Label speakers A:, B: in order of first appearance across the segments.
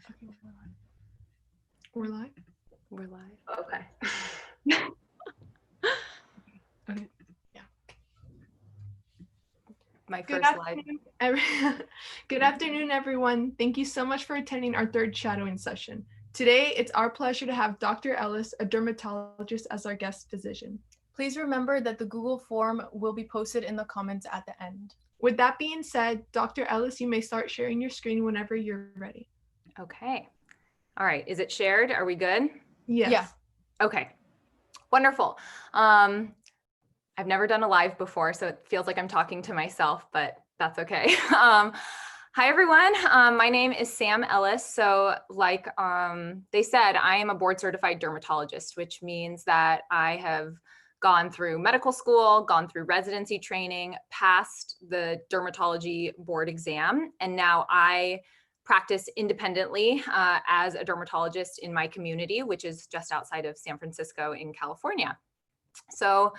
A: Okay, we're live.
B: We're live.
C: Okay.
A: Okay. Yeah.
B: My
A: Good
B: first live.
A: afternoon, Good afternoon, everyone. Thank you so much for attending our third shadowing session. Today, it's our pleasure to have Dr. Ellis, a dermatologist, as our guest physician.
C: Please remember that the Google form will be posted in the comments at the end.
A: With that being said, Dr. Ellis, you may start sharing your screen whenever you're ready.
B: Okay. All right. Is it shared? Are we good?
A: Yes.
C: Yeah.
B: Okay. Wonderful. I've never done a live before, so it feels like I'm talking to myself, but that's okay. Hi, everyone. My name is Sam Ellis. So like they said, I am a board certified dermatologist, which means that I have gone through medical school, gone through residency training, passed the dermatology board exam, and now I practice independently as a dermatologist in my community, which is just outside of San Francisco in California. So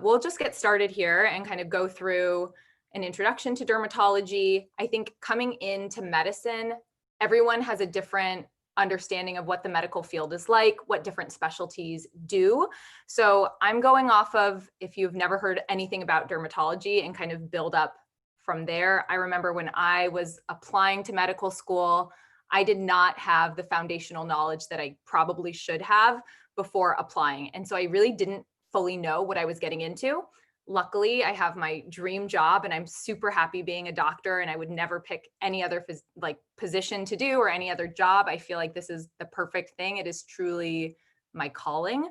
B: we'll just get started here and kind of go through an introduction to dermatology. I think coming into medicine, everyone has a different understanding of what the medical field is like, what different specialties do. So I'm going off of, if you've never heard anything about dermatology, and kind of build up from there. I remember when I was applying to medical school, I did not have the foundational knowledge that I probably should have before applying. And so I really didn't fully know what I was getting into. Luckily, I have my dream job and I'm super happy being a doctor, and I would never pick any other position to do or any other job. I feel like this is the perfect thing. It is truly my calling.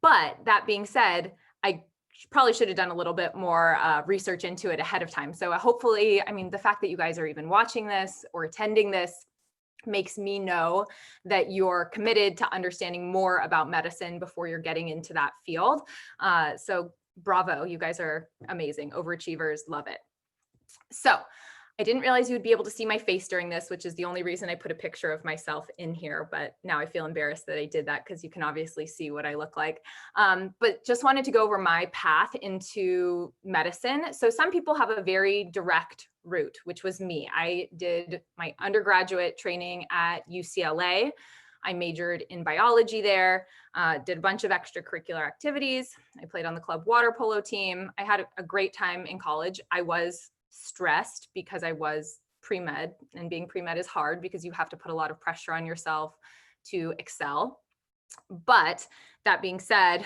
B: But that being said, I probably should have done a little bit more research into it ahead of time. So hopefully, I mean, the fact that you guys are even watching this or attending this makes me know that you're committed to understanding more about medicine before you're getting into that field. So bravo, you guys are amazing. Overachievers, love it. So I didn't realize you would be able to see my face during this, which is the only reason I put a picture of myself in here. But now I feel embarrassed that I did that because you can obviously see what I look like. But just wanted to go over my path into medicine. So some people have a very direct route, which was me. I did my undergraduate training at UCLA. I majored in biology there, did a bunch of extracurricular activities. I played on the club water polo team. I had a great time in college. I was stressed because I was pre-med, and being pre-med is hard because you have to put a lot of pressure on yourself to excel. But that being said,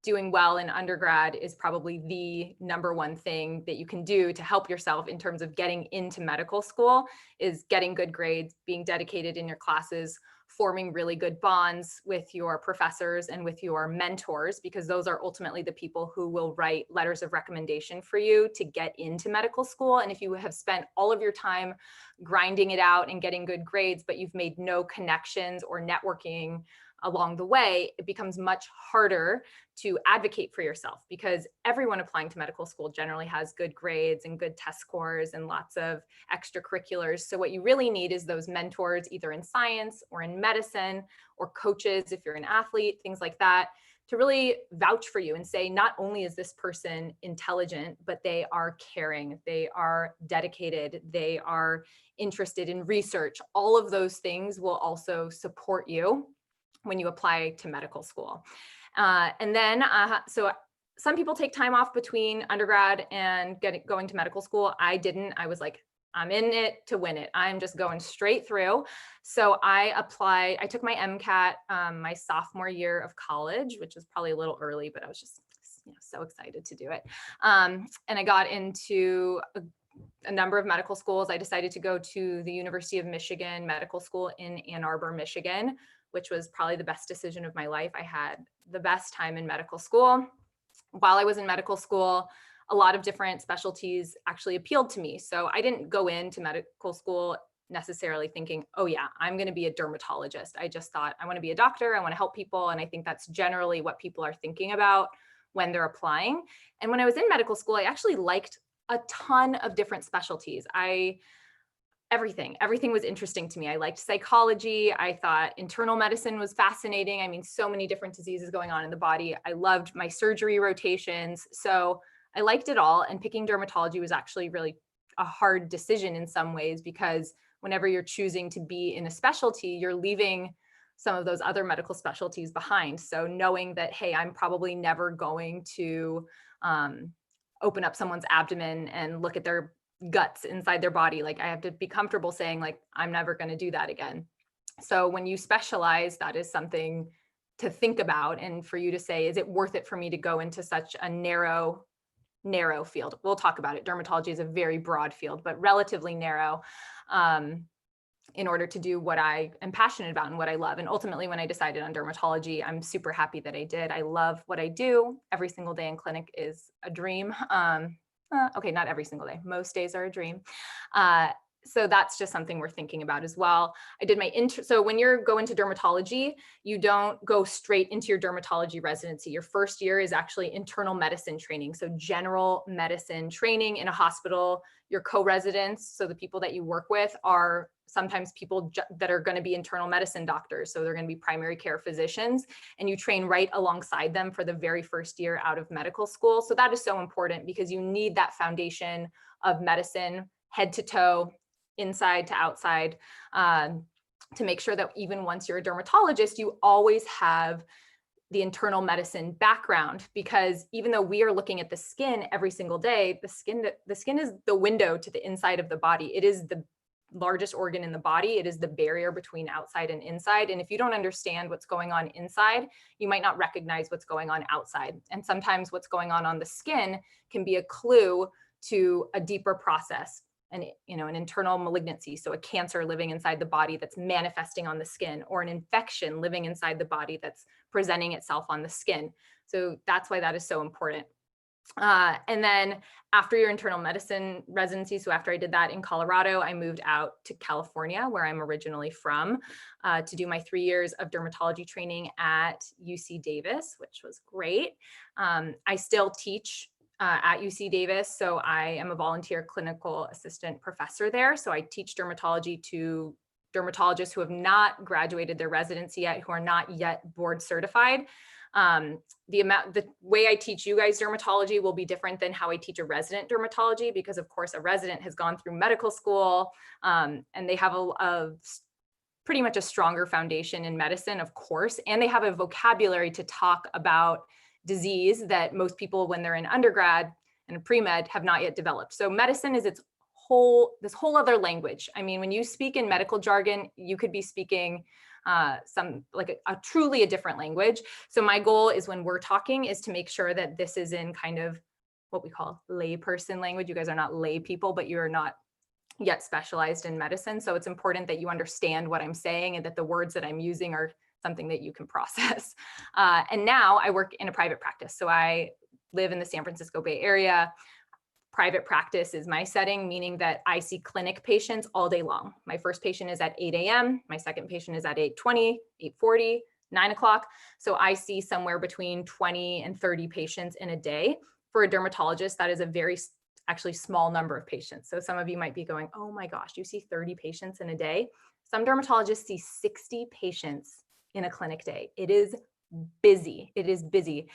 B: doing well in undergrad is probably the number one thing that you can do to help yourself in terms of getting into medical school, is getting good grades, being dedicated in your classes, forming really good bonds with your professors and with your mentors, because those are ultimately the people who will write letters of recommendation for you to get into medical school. And if you have spent all of your time grinding it out and getting good grades, but you've made no connections or networking along the way, it becomes much harder to advocate for yourself, because everyone applying to medical school generally has good grades and good test scores and lots of extracurriculars. So what you really need is those mentors, either in science or in medicine, or coaches if you're an athlete, things like that, to really vouch for you and say, not only is this person intelligent, but they are caring, they are dedicated, they are interested in research. All of those things will also support you when you apply to medical school. And then, so some people take time off between undergrad and going to medical school. I didn't. I was like, I'm in it to win it. I'm just going straight through. So I applied, I took my MCAT my sophomore year of college, which was probably a little early, but I was just so excited to do it. And I got into a number of medical schools. I decided to go to the University of Michigan Medical School in Ann Arbor, Michigan, which was probably the best decision of my life. I had the best time in medical school. While I was in medical school, a lot of different specialties actually appealed to me. So I didn't go into medical school necessarily thinking, oh yeah, I'm going to be a dermatologist. I just thought, I want to be a doctor. I want to help people. And I think that's generally what people are thinking about when they're applying. And when I was in medical school, I actually liked a ton of different specialties. Everything was interesting to me. I liked psychology. I thought internal medicine was fascinating. I mean, so many different diseases going on in the body. I loved my surgery rotations. So I liked it all. And picking dermatology was actually really a hard decision in some ways, because whenever you're choosing to be in a specialty, you're leaving some of those other medical specialties behind. So knowing that, hey, I'm probably never going to open up someone's abdomen and look at their guts inside their body. Like I have to be comfortable saying like, I'm never going to do that again. So when you specialize, that is something to think about. And for you to say, is it worth it for me to go into such a narrow field? We'll talk about it. Dermatology is a very broad field, but relatively narrow in order to do what I am passionate about and what I love. And ultimately, when I decided on dermatology, I'm super happy that I did. I love what I do. Every single day in clinic is a dream. Okay, not every single day. Most days are a dream. So that's just something we're thinking about as well. I did my so when you're going to dermatology, you don't go straight into your dermatology residency. Your first year is actually internal medicine training. So general medicine training in a hospital. Your co-residents, so the people that you work with, are sometimes people that are going to be internal medicine doctors. So they're going to be primary care physicians, and you train right alongside them for the very first year out of medical school. So that is so important because you need that foundation of medicine, head to toe, inside to outside, to make sure that even once you're a dermatologist, you always have the internal medicine background, because even though we are looking at the skin every single day, the skin is the window to the inside of the body. It is the largest organ in the body. It is the barrier between outside and inside. And if you don't understand what's going on inside, you might not recognize what's going on outside. And sometimes what's going on the skin can be a clue to a deeper process, an internal malignancy. So a cancer living inside the body that's manifesting on the skin, or an infection living inside the body that's presenting itself on the skin. So that's why that is so important. And then after your internal medicine residency, so after I did that in Colorado, I moved out to California, where I'm originally from, to do my 3 years of dermatology training at UC Davis, which was great. I still teach at UC Davis. So I am a volunteer clinical assistant professor there. So I teach dermatology to dermatologists who have not graduated their residency yet, who are not yet board certified. The way I teach you guys dermatology will be different than how I teach a resident dermatology, because of course a resident has gone through medical school, and they have a pretty much a stronger foundation in medicine, of course, and they have a vocabulary to talk about disease that most people, when they're in undergrad and pre-med, have not yet developed. So medicine is this whole other language. I mean, when you speak in medical jargon, you could be speaking some like a truly a different language. So my goal is, when we're talking, is to make sure that this is in kind of what we call layperson language. You guys are not lay people, but you're not yet specialized in medicine. So it's important that you understand what I'm saying and that the words that I'm using are something that you can process. And now I work in a private practice. So I live in the San Francisco Bay Area. Private practice is my setting, meaning that I see clinic patients all day long. My first patient is at 8 a.m. My second patient is at 8:20, 8:40, 9 o'clock. So I see somewhere between 20 and 30 patients in a day. For a dermatologist, that is a very actually small number of patients. So some of you might be going, oh my gosh, you see 30 patients in a day? Some dermatologists see 60 patients in a clinic day. It is busy. It is busy.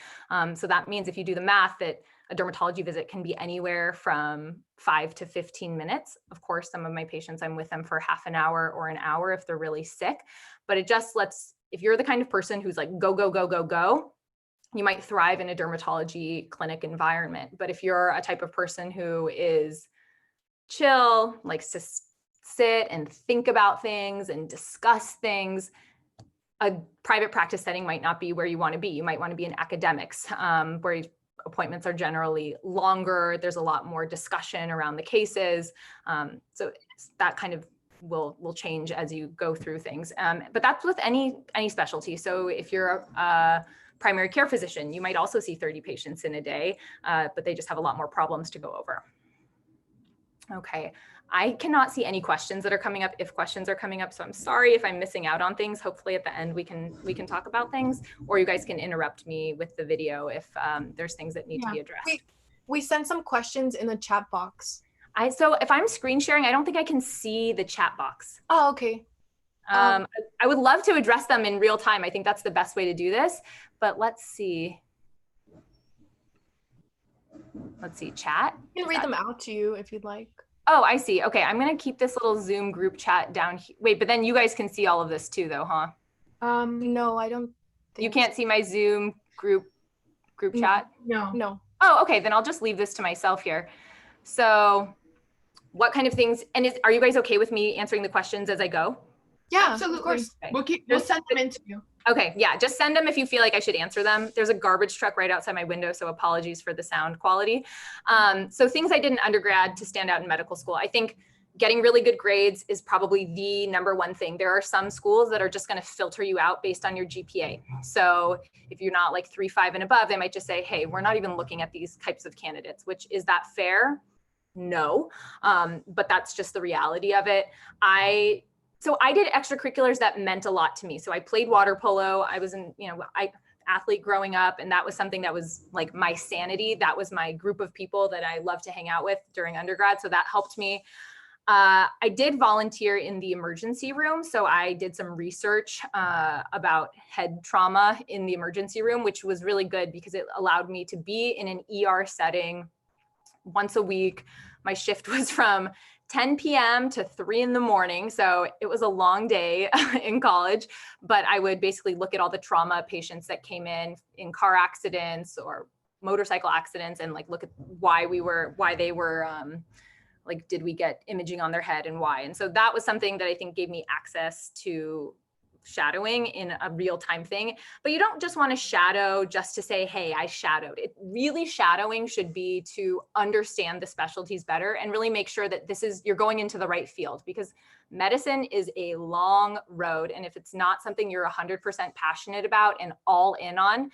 B: So that means if you do the math, that a dermatology visit can be anywhere from 5 to 15 minutes. Of course, some of my patients, I'm with them for half an hour or an hour if they're really sick, but it just if you're the kind of person who's like, go, go, go, go, go, you might thrive in a dermatology clinic environment. But if you're a type of person who is chill, likes to sit and think about things and discuss things, a private practice setting might not be where you want to be. You might want to be in academics, where appointments are generally longer. There's a lot more discussion around the cases. So that kind of will change as you go through things. But that's with any specialty. So if you're a primary care physician, you might also see 30 patients in a day, but they just have a lot more problems to go over. Okay. I cannot see any questions that are coming up, if questions are coming up. So I'm sorry if I'm missing out on things. Hopefully at the end we can talk about things, or you guys can interrupt me with the video if there's things that need to be addressed.
C: We sent some questions in the chat box.
B: So if I'm screen sharing, I don't think I can see the chat box.
C: Oh, okay.
B: I would love to address them in real time. I think that's the best way to do this, but let's see. Let's see, chat.
C: I can read them out to you if you'd like.
B: Oh, I see. Okay, I'm gonna keep this little Zoom group chat down here. Wait, but then you guys can see all of this too, though, huh?
C: No, I don't
B: You
C: think
B: can't see my Zoom group chat?
A: No.
C: no.
B: Oh, okay, then I'll just leave this to myself here. So what kind of things, and are you guys okay with me answering the questions as I go?
C: Yeah,
A: Absolutely.
C: of course.
B: Okay.
A: We'll send them in to you.
B: Okay, yeah, just send them if you feel like I should answer them. There's a garbage truck right outside my window, so apologies for the sound quality. So things I did in undergrad to stand out in medical school. I think getting really good grades is probably the number one thing. There are some schools that are just going to filter you out based on your GPA. So if you're not like 3.5 and above, they might just say, hey, we're not even looking at these types of candidates, which is that fair? No, but that's just the reality of it. So I did extracurriculars that meant a lot to me. So I played water polo. I was athlete growing up, and that was something that was like my sanity. That was my group of people that I loved to hang out with during undergrad. So that helped me. I did volunteer in the emergency room. So I did some research about head trauma in the emergency room, which was really good because it allowed me to be in an ER setting once a week. My shift was from 10 p.m. to 3 in the morning. So it was a long day in college, but I would basically look at all the trauma patients that came in car accidents or motorcycle accidents, and like look at why they were like, did we get imaging on their head and why? And so that was something that I think gave me access to shadowing in a real-time thing. But you don't just want to shadow just to say, hey, I shadowed. It really, shadowing should be to understand the specialties better and really make sure that you're going into the right field, because medicine is a long road. And if it's not something you're 100% passionate about and all in on,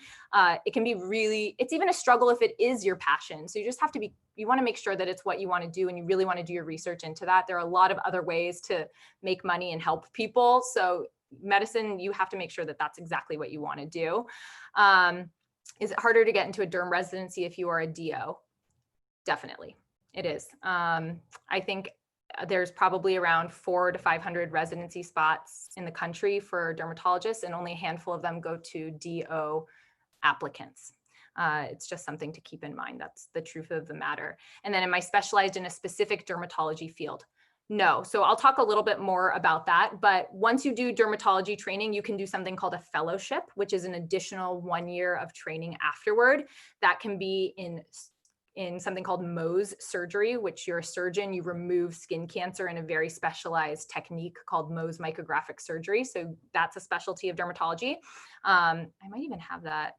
B: it can be it's even a struggle if it is your passion. So you just have to you want to make sure that it's what you want to do, and you really want to do your research into that. There are a lot of other ways to make money and help people. So medicine, you have to make sure that that's exactly what you want to do. Is it harder to get into a derm residency if you are a DO? Definitely, it is. I think there's probably around 400 to 500 residency spots in the country for dermatologists, and only a handful of them go to DO applicants. It's just something to keep in mind. That's the truth of the matter. And then am I specialized in a specific dermatology field? No. So I'll talk a little bit more about that. But once you do dermatology training, you can do something called a fellowship, which is an additional 1 year of training afterward. That can be in something called Mohs surgery, which you're a surgeon, you remove skin cancer in a very specialized technique called Mohs micrographic surgery. So that's a specialty of dermatology. I might even have that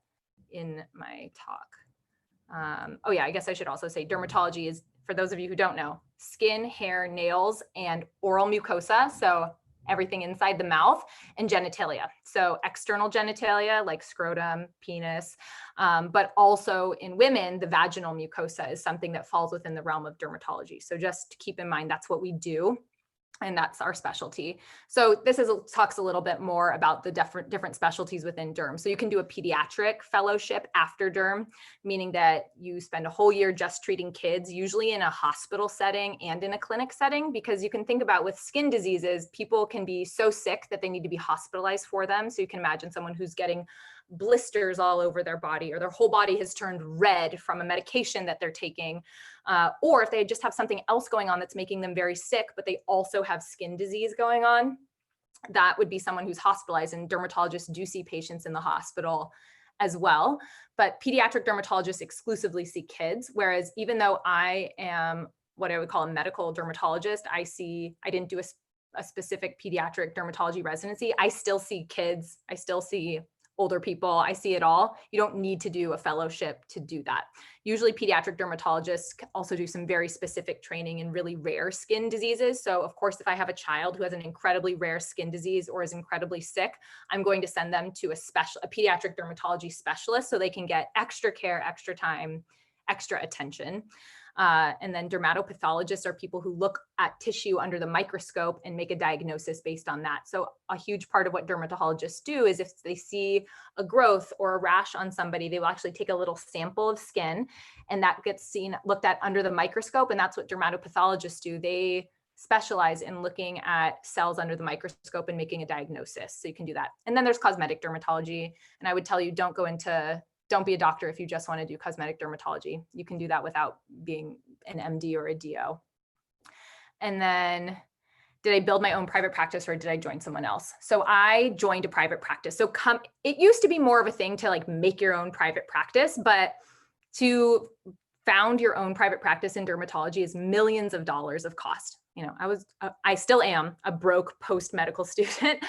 B: in my talk. Oh yeah, I guess I should also say dermatology is, for those of you who don't know, skin, hair, nails, and oral mucosa. So everything inside the mouth, and genitalia. So external genitalia like scrotum, penis, but also in women, the vaginal mucosa is something that falls within the realm of dermatology. So just keep in mind, that's what we do, and that's our specialty. So this talks a little bit more about the different specialties within derm. So you can do a pediatric fellowship after derm, meaning that you spend a whole year just treating kids, usually in a hospital setting and in a clinic setting, because you can think about with skin diseases, people can be so sick that they need to be hospitalized for them. So you can imagine someone who's getting blisters all over their body, or their whole body has turned red from a medication that they're taking, or if they just have something else going on that's making them very sick, but they also have skin disease going on, that would be someone who's hospitalized, and dermatologists do see patients in the hospital as well. But pediatric dermatologists exclusively see kids, whereas even though I am what I would call a medical dermatologist, I didn't do a specific pediatric dermatology residency. I still see kids, I still see older people, I see it all. You don't need to do a fellowship to do that. Usually pediatric dermatologists also do some very specific training in really rare skin diseases. So of course, if I have a child who has an incredibly rare skin disease or is incredibly sick, I'm going to send them to a pediatric dermatology specialist so they can get extra care, extra time, extra attention. And then dermatopathologists are people who look at tissue under the microscope and make a diagnosis based on that. So a huge part of what dermatologists do is if they see a growth or a rash on somebody, they will actually take a little sample of skin, and that gets looked at under the microscope. And that's what dermatopathologists do. They specialize in looking at cells under the microscope and making a diagnosis. So you can do that. And then there's cosmetic dermatology. And I would tell you, don't be a doctor if you just want to do cosmetic dermatology. You can do that without being an MD or a DO. And then did I build my own private practice or did I join someone else? So I joined a private practice. So it used to be more of a thing to like make your own private practice, but to found your own private practice in dermatology is millions of dollars of cost. You know, I still am a broke post-medical student.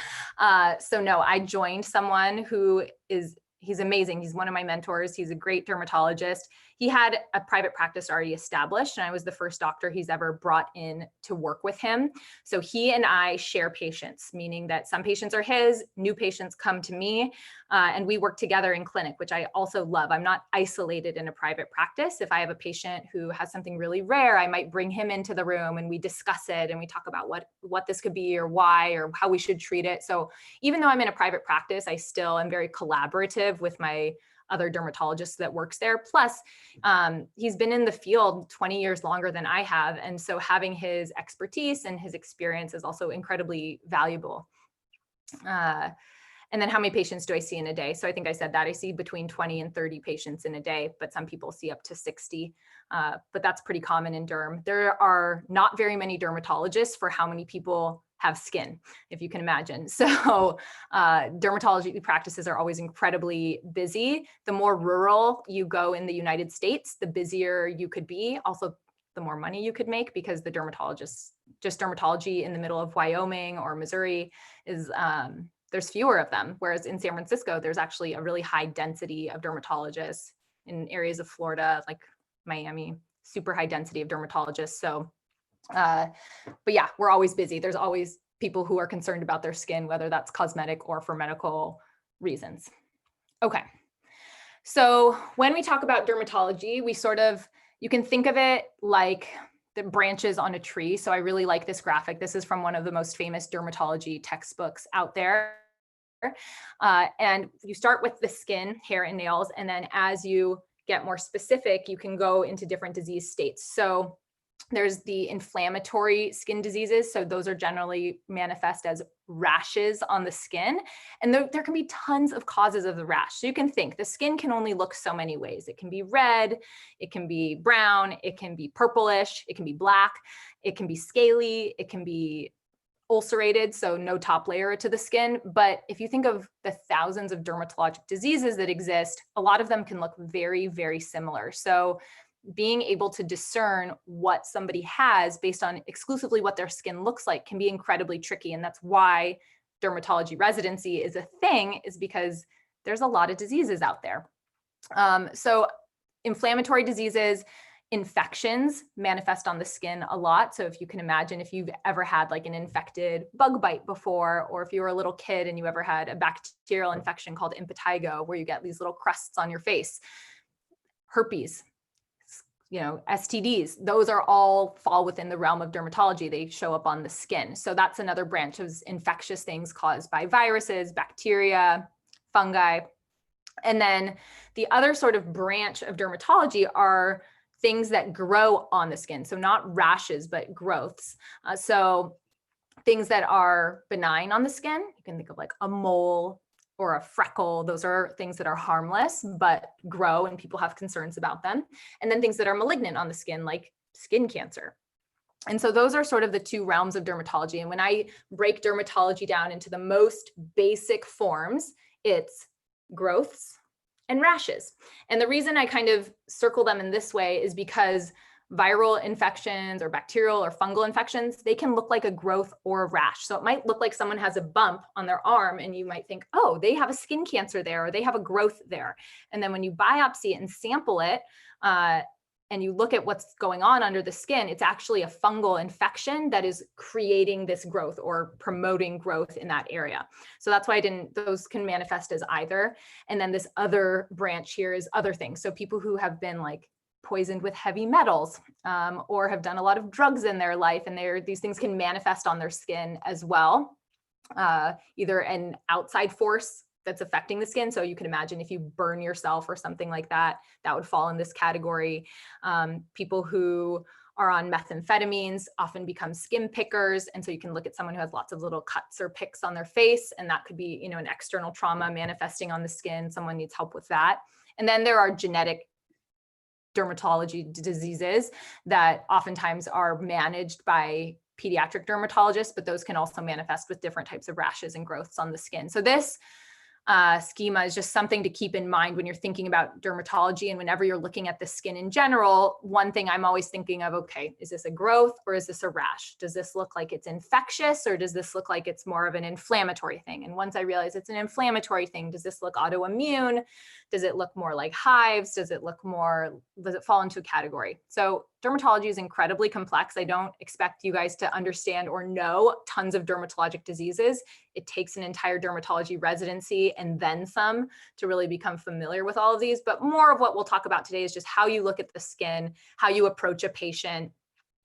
B: So no, I joined someone who he's amazing. He's one of my mentors. He's a great dermatologist. He had a private practice already established, and I was the first doctor he's ever brought in to work with him. So he and I share patients, meaning that some patients are his, new patients come to me, and we work together in clinic, which I also love. I'm not isolated in a private practice. If I have a patient who has something really rare, I might bring him into the room and we discuss it and we talk about what this could be or why or how we should treat it. So even though I'm in a private practice, I still am very collaborative with my other dermatologists that works there. Plus, he's been in the field 20 years longer than I have. And so having his expertise and his experience is also incredibly valuable. And then how many patients do I see in a day? So I think I said that I see between 20 and 30 patients in a day, but some people see up to 60. But that's pretty common in derm. There are not very many dermatologists for how many people have skin, if you can imagine. So dermatology practices are always incredibly busy. The more rural you go in the United States, the busier you could be. Also, the more money you could make, because the dermatology in the middle of Wyoming or Missouri is, there's fewer of them. Whereas in San Francisco, there's actually a really high density of dermatologists. In areas of Florida, like Miami, super high density of dermatologists. So but yeah, we're always busy. There's always people who are concerned about their skin, whether that's cosmetic or for medical reasons. Okay. So when we talk about dermatology, you can think of it like the branches on a tree. So I really like this graphic. This is from one of the most famous dermatology textbooks out there. And you start with the skin, hair, and nails. And then as you get more specific, you can go into different disease states. So there's the inflammatory skin diseases. So those are generally manifest as rashes on the skin. And there can be tons of causes of the rash. So you can think the skin can only look so many ways. It can be red, it can be brown, it can be purplish, it can be black, it can be scaly, it can be ulcerated, so no top layer to the skin. But if you think of the thousands of dermatologic diseases that exist, a lot of them can look very, very similar. So being able to discern what somebody has based on exclusively what their skin looks like can be incredibly tricky. And that's why dermatology residency is a thing, is because there's a lot of diseases out there. So inflammatory diseases, infections manifest on the skin a lot. So if you can imagine, if you've ever had like an infected bug bite before, or if you were a little kid and you ever had a bacterial infection called impetigo, where you get these little crusts on your face, herpes, STDs, those are all fall within the realm of dermatology. They show up on the skin. So that's another branch of infectious things caused by viruses, bacteria, fungi. And then the other sort of branch of dermatology are things that grow on the skin. So not rashes, but growths. So things that are benign on the skin, you can think of like a mole or a freckle. Those are things that are harmless, but grow and people have concerns about them. And then things that are malignant on the skin, like skin cancer. And so those are sort of the two realms of dermatology. And when I break dermatology down into the most basic forms, it's growths and rashes. And the reason I kind of circle them in this way is because viral infections or bacterial or fungal infections, they can look like a growth or a rash. So it might look like someone has a bump on their arm and you might think, oh, they have a skin cancer there, or they have a growth there. And then when you biopsy it and sample it, and you look at what's going on under the skin, it's actually a fungal infection that is creating this growth or promoting growth in that area. So that's why those can manifest as either. And then this other branch here is other things. So people who have been like poisoned with heavy metals, or have done a lot of drugs in their life, and these things can manifest on their skin as well. Either an outside force that's affecting the skin. So you can imagine if you burn yourself or something like that, that would fall in this category. People who are on methamphetamines often become skin pickers. And so you can look at someone who has lots of little cuts or picks on their face, and that could be, an external trauma manifesting on the skin. Someone needs help with that. And then there are genetic dermatology diseases that oftentimes are managed by pediatric dermatologists, but those can also manifest with different types of rashes and growths on the skin. So this schema is just something to keep in mind when you're thinking about dermatology, and whenever you're looking at the skin in general. One thing I'm always thinking of, okay, is this a growth or is this a rash? Does this look like it's infectious, or does this look like it's more of an inflammatory thing? And once I realize it's an inflammatory thing, does this look autoimmune? Does it look more like hives? Does it fall into a category? So dermatology is incredibly complex. I don't expect you guys to understand or know tons of dermatologic diseases. It takes an entire dermatology residency and then some to really become familiar with all of these. But more of what we'll talk about today is just how you look at the skin, how you approach a patient,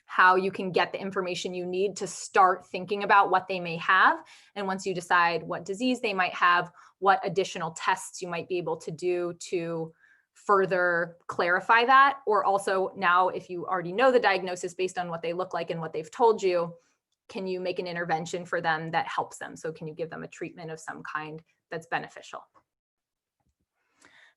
B: how you can get the information you need to start thinking about what they may have. And once you decide what disease they might have, what additional tests you might be able to do to further clarify that. Or also now, if you already know the diagnosis based on what they look like and what they've told you, can you make an intervention for them that helps them? So can you give them a treatment of some kind that's beneficial?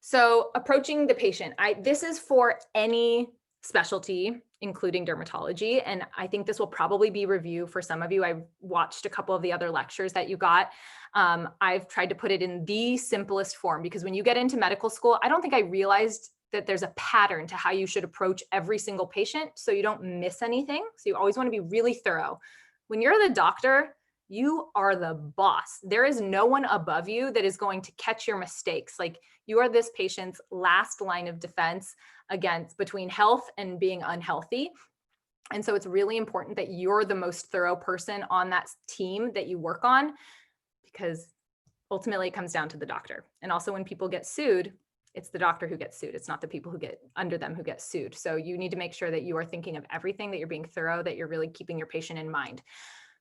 B: So approaching the patient, this is for any specialty, including dermatology. And I think this will probably be review for some of you. I've watched a couple of the other lectures that you got. I've tried to put it in the simplest form, because when you get into medical school, I don't think I realized that there's a pattern to how you should approach every single patient so you don't miss anything. So you always want to be really thorough. When you're the doctor, you are the boss. There is no one above you that is going to catch your mistakes. Like, you are this patient's last line of defense between health and being unhealthy. And so it's really important that you're the most thorough person on that team that you work on, because ultimately it comes down to the doctor. And also, when people get sued, it's the doctor who gets sued. It's not the people who get under them who get sued. So you need to make sure that you are thinking of everything, that you're being thorough, that you're really keeping your patient in mind.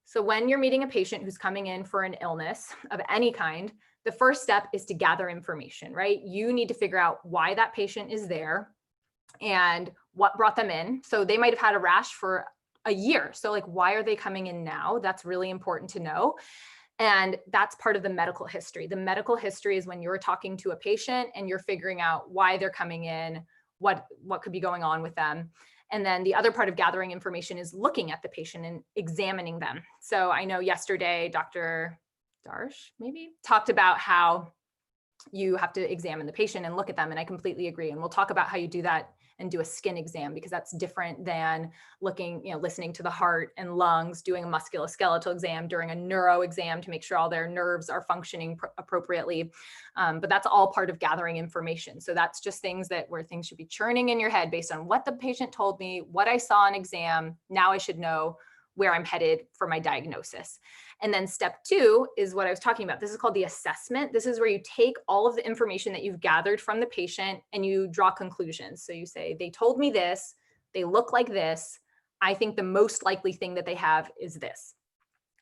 B: So when you're meeting a patient who's coming in for an illness of any kind, the first step is to gather information, right? You need to figure out why that patient is there and what brought them in. So they might have had a rash for a year. So like, why are they coming in now? That's really important to know. And that's part of the medical history. The medical history is when you're talking to a patient and you're figuring out why they're coming in, what could be going on with them. And then the other part of gathering information is looking at the patient and examining them. So I know yesterday, Dr. Darsh maybe talked about how you have to examine the patient and look at them. And I completely agree. And we'll talk about how you do that and do a skin exam, because that's different than listening to the heart and lungs, doing a musculoskeletal exam during a neuro exam to make sure all their nerves are functioning appropriately. But that's all part of gathering information. So that's just where things should be churning in your head based on what the patient told me, what I saw in exam. Now I should know where I'm headed for my diagnosis. And then step 2 is what I was talking about. This is called the assessment. This is where you take all of the information that you've gathered from the patient and you draw conclusions. So you say, they told me this, they look like this. I think the most likely thing that they have is this.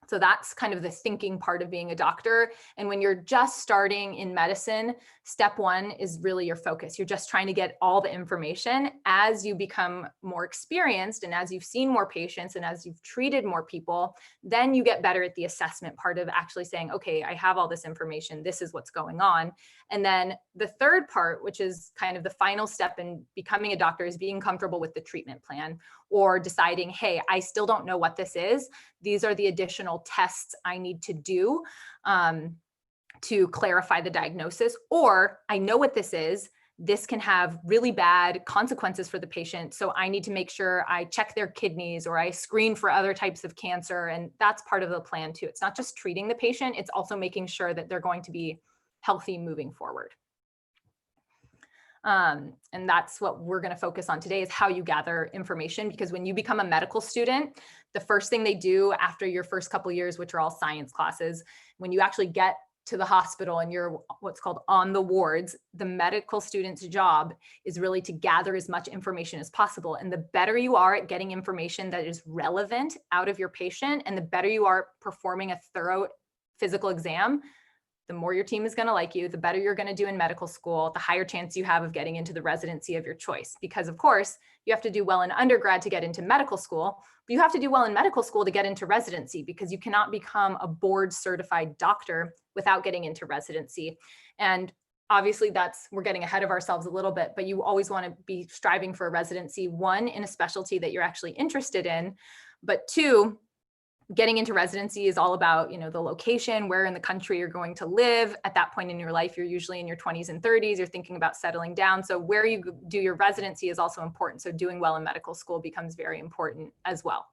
B: So that's kind of the thinking part of being a doctor. And when you're just starting in medicine, step 1 is really your focus. You're just trying to get all the information. As you become more experienced and as you've seen more patients and as you've treated more people, then you get better at the assessment part of actually saying, okay, I have all this information. This is what's going on. And then the third part, which is kind of the final step in becoming a doctor, is being comfortable with the treatment plan, or deciding, hey, I still don't know what this is. These are the additional tests I need to do to clarify the diagnosis, or I know what this is. This can have really bad consequences for the patient. So I need to make sure I check their kidneys or I screen for other types of cancer. And that's part of the plan too. It's not just treating the patient, it's also making sure that they're going to be healthy moving forward. And that's what we're going to focus on today, is how you gather information, because when you become a medical student, the first thing they do after your first couple of years, which are all science classes, when you actually get to the hospital and you're what's called on the wards, the medical student's job is really to gather as much information as possible. And the better you are at getting information that is relevant out of your patient, and the better you are performing a thorough physical exam, the more your team is going to like you, the better you're going to do in medical school, the higher chance you have of getting into the residency of your choice. Because of course, you have to do well in undergrad to get into medical school, but you have to do well in medical school to get into residency, because you cannot become a board certified doctor without getting into residency. And Obviously we're getting ahead of ourselves a little bit, but you always want to be striving for a residency, one, in a specialty that you're actually interested in, but two, getting into residency is all about, the location, where in the country you're going to live. At that point in your life, you're usually in your 20s and 30s, you're thinking about settling down. So where you do your residency is also important. So doing well in medical school becomes very important as well.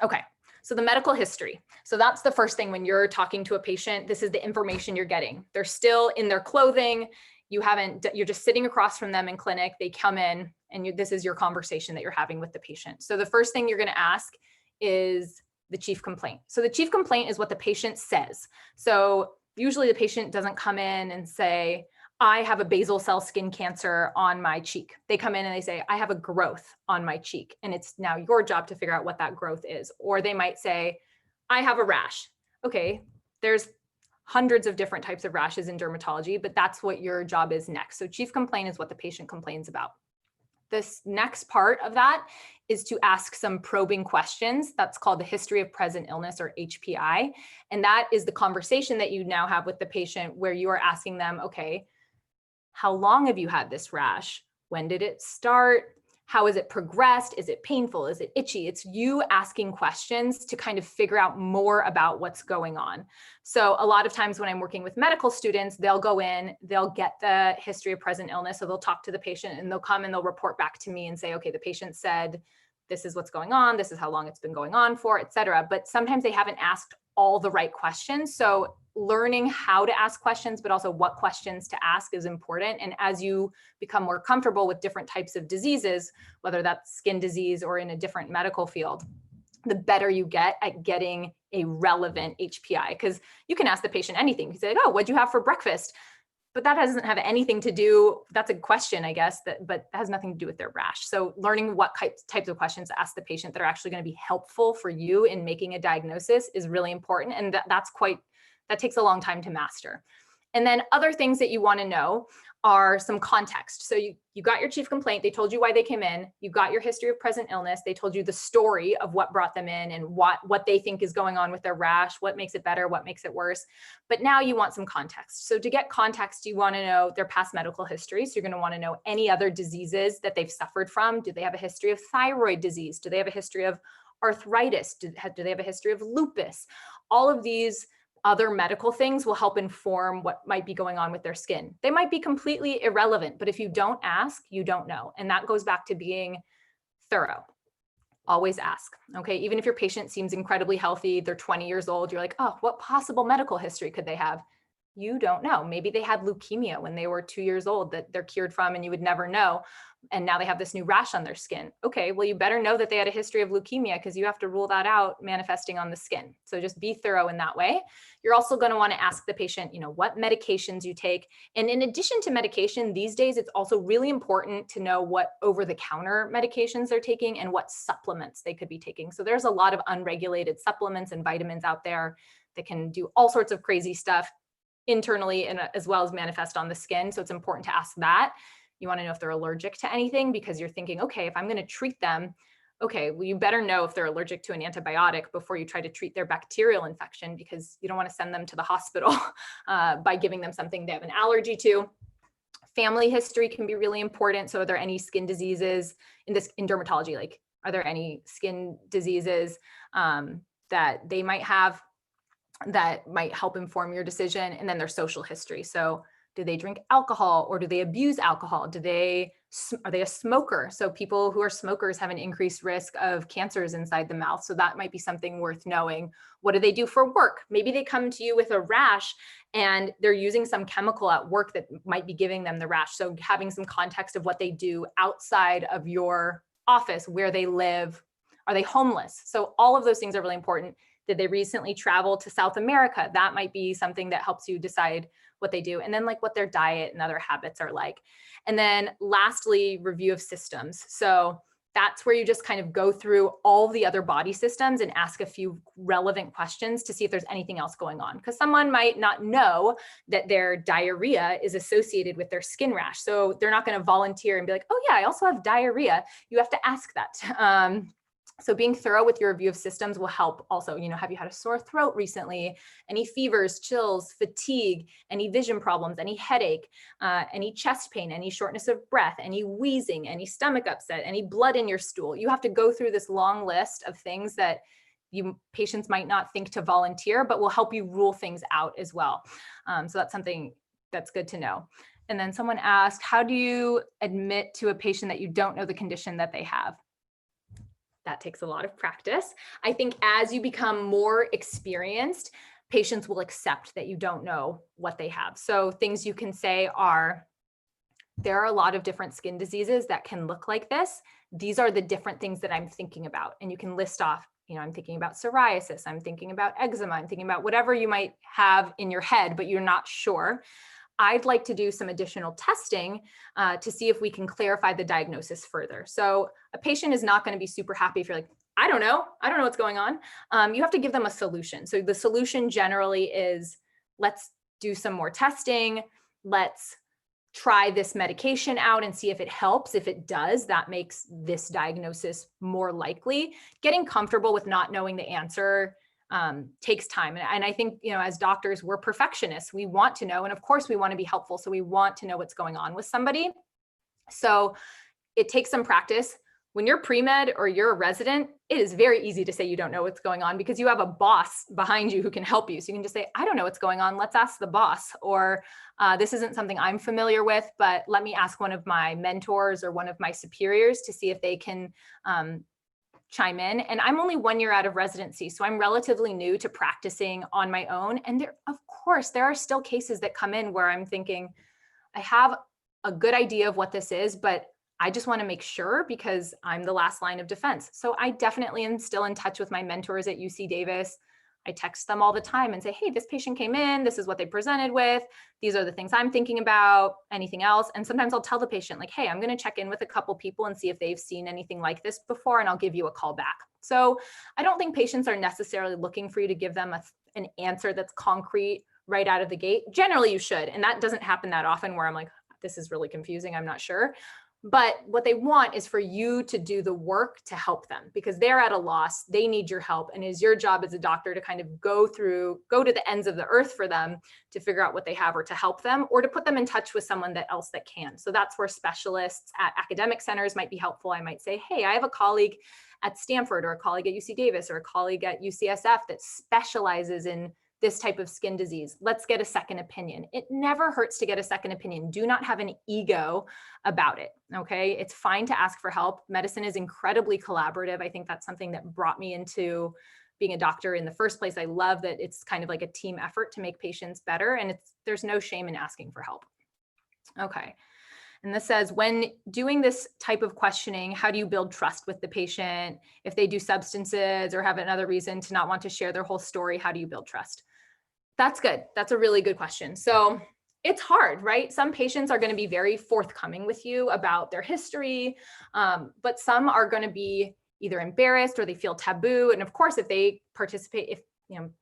B: Okay. So the medical history. So that's the first thing when you're talking to a patient, this is the information you're getting. They're still in their clothing. You're just sitting across from them in clinic. They come in and this is your conversation that you're having with the patient. So the first thing you're going to ask is the chief complaint. So the chief complaint is what the patient says. So usually the patient doesn't come in and say, I have a basal cell skin cancer on my cheek. They come in and they say, I have a growth on my cheek. And it's now your job to figure out what that growth is. Or they might say, I have a rash. Okay, there's hundreds of different types of rashes in dermatology, but that's what your job is next. So chief complaint is what the patient complains about. This next part of that is to ask some probing questions. That's called the history of present illness, or HPI. And that is the conversation that you now have with the patient where you are asking them, okay, how long have you had this rash? When did it start? How has it progressed? Is it painful? Is it itchy? It's you asking questions to kind of figure out more about what's going on. So a lot of times when I'm working with medical students, they'll go in, they'll get the history of present illness. So they'll talk to the patient and they'll come and they'll report back to me and say, okay, the patient said, this is what's going on. This is how long it's been going on for, et cetera. But sometimes they haven't asked all the right questions. So learning how to ask questions, but also what questions to ask is important. And as you become more comfortable with different types of diseases, whether that's skin disease or in a different medical field, the better you get at getting a relevant HPI. Because you can ask the patient anything. You say, oh, what'd you have for breakfast? But that doesn't have anything to do, that's a question, I guess, but that has nothing to do with their rash. So learning what types of questions to ask the patient that are actually going to be helpful for you in making a diagnosis is really important. And that takes a long time to master. And then other things that you want to know are some context. So you got your chief complaint. They told you why they came in. You got your history of present illness. They told you the story of what brought them in and what they think is going on with their rash, what makes it better, what makes it worse. But now you want some context. So to get context, you want to know their past medical history. So you're going to want to know any other diseases that they've suffered from. Do they have a history of thyroid disease? Do they have a history of arthritis? Do they have a history of lupus? All of these other medical things will help inform what might be going on with their skin. They might be completely irrelevant, but if you don't ask, you don't know. And that goes back to being thorough. Always ask, okay? Even if your patient seems incredibly healthy, they're 20 years old, you're like, oh, what possible medical history could they have? You don't know. Maybe they had leukemia when they were 2 years old that they're cured from and you would never know. And now they have this new rash on their skin. Okay, well, you better know that they had a history of leukemia because you have to rule that out manifesting on the skin. So just be thorough in that way. You're also going to want to ask the patient, what medications you take. And in addition to medication, these days, it's also really important to know what over-the-counter medications they're taking and what supplements they could be taking. So there's a lot of unregulated supplements and vitamins out there that can do all sorts of crazy stuff internally and as well as manifest on the skin. So it's important to ask that. You want to know if they're allergic to anything because you're thinking, okay, if I'm going to treat them, okay, well, you better know if they're allergic to an antibiotic before you try to treat their bacterial infection because you don't want to send them to the hospital by giving them something they have an allergy to. Family history can be really important. So are there any skin diseases in dermatology? Like, are there any skin diseases that they might have that might help inform your decision? And then their social history. So do they drink alcohol or do they abuse alcohol? Are they a smoker? So people who are smokers have an increased risk of cancers inside the mouth. So that might be something worth knowing. What do they do for work? Maybe they come to you with a rash and they're using some chemical at work that might be giving them the rash. So having some context of what they do outside of your office, where they live, are they homeless? So all of those things are really important. Did they recently travel to South America? That might be something that helps you decide what they do. And then like what their diet and other habits are like. And then lastly, review of systems. So that's where you just kind of go through all the other body systems and ask a few relevant questions to see if there's anything else going on. Because someone might not know that their diarrhea is associated with their skin rash. So they're not going to volunteer and be like, oh yeah, I also have diarrhea. You have to ask that. So being thorough with your review of systems will help also. Have you had a sore throat recently? Any fevers, chills, fatigue, any vision problems, any headache, any chest pain, any shortness of breath, any wheezing, any stomach upset, any blood in your stool? You have to go through this long list of things that patients might not think to volunteer, but will help you rule things out as well. So that's something that's good to know. And then someone asked, how do you admit to a patient that you don't know the condition that they have? That takes a lot of practice. I think as you become more experienced, patients will accept that you don't know what they have. So things you can say are, there are a lot of different skin diseases that can look like this. These are the different things that I'm thinking about. And you can list off, I'm thinking about psoriasis, I'm thinking about eczema, I'm thinking about whatever you might have in your head, but you're not sure. I'd like to do some additional testing to see if we can clarify the diagnosis further. So a patient is not going to be super happy if you're like, I don't know what's going on. You have to give them a solution. So the solution generally is, let's do some more testing. Let's try this medication out and see if it helps. If it does, that makes this diagnosis more likely. Getting comfortable with not knowing the answer takes time. And I think, as doctors, we're perfectionists. We want to know, and of course we want to be helpful. So we want to know what's going on with somebody. So it takes some practice. When you're pre-med or you're a resident, it is very easy to say you don't know what's going on because you have a boss behind you who can help you. So you can just say, I don't know what's going on. Let's ask the boss. Or this isn't something I'm familiar with, but let me ask one of my mentors or one of my superiors to see if they can chime in. And I'm only 1 year out of residency, so I'm relatively new to practicing on my own. And of course, there are still cases that come in where I'm thinking, I have a good idea of what this is, but I just want to make sure because I'm the last line of defense. So I definitely am still in touch with my mentors at UC Davis. I text them all the time and say, hey, this patient came in, this is what they presented with. These are the things I'm thinking about, anything else. And sometimes I'll tell the patient like, hey, I'm going to check in with a couple people and see if they've seen anything like this before, and I'll give you a call back. So I don't think patients are necessarily looking for you to give them an answer that's concrete right out of the gate. Generally you should. And that doesn't happen that often where I'm like, this is really confusing, I'm not sure. But what they want is for you to do the work to help them because they're at a loss. They need your help. And it is your job as a doctor to kind of go to the ends of the earth for them to figure out what they have or to help them or to put them in touch with someone else that can. So that's where specialists at academic centers might be helpful. I might say, hey, I have a colleague at Stanford or a colleague at UC Davis or a colleague at UCSF that specializes in this type of skin disease. Let's get a second opinion. It never hurts to get a second opinion. Do not have an ego about it, okay? It's fine to ask for help. Medicine is incredibly collaborative. I think that's something that brought me into being a doctor in the first place. I love that it's kind of like a team effort to make patients better, and there's no shame in asking for help. Okay. And this says, when doing this type of questioning, how do you build trust with the patient? If they do substances or have another reason to not want to share their whole story, how do you build trust? That's good. That's a really good question. So it's hard, right? Some patients are going to be very forthcoming with you about their history, but some are going to be either embarrassed or they feel taboo. And of course, if they participate,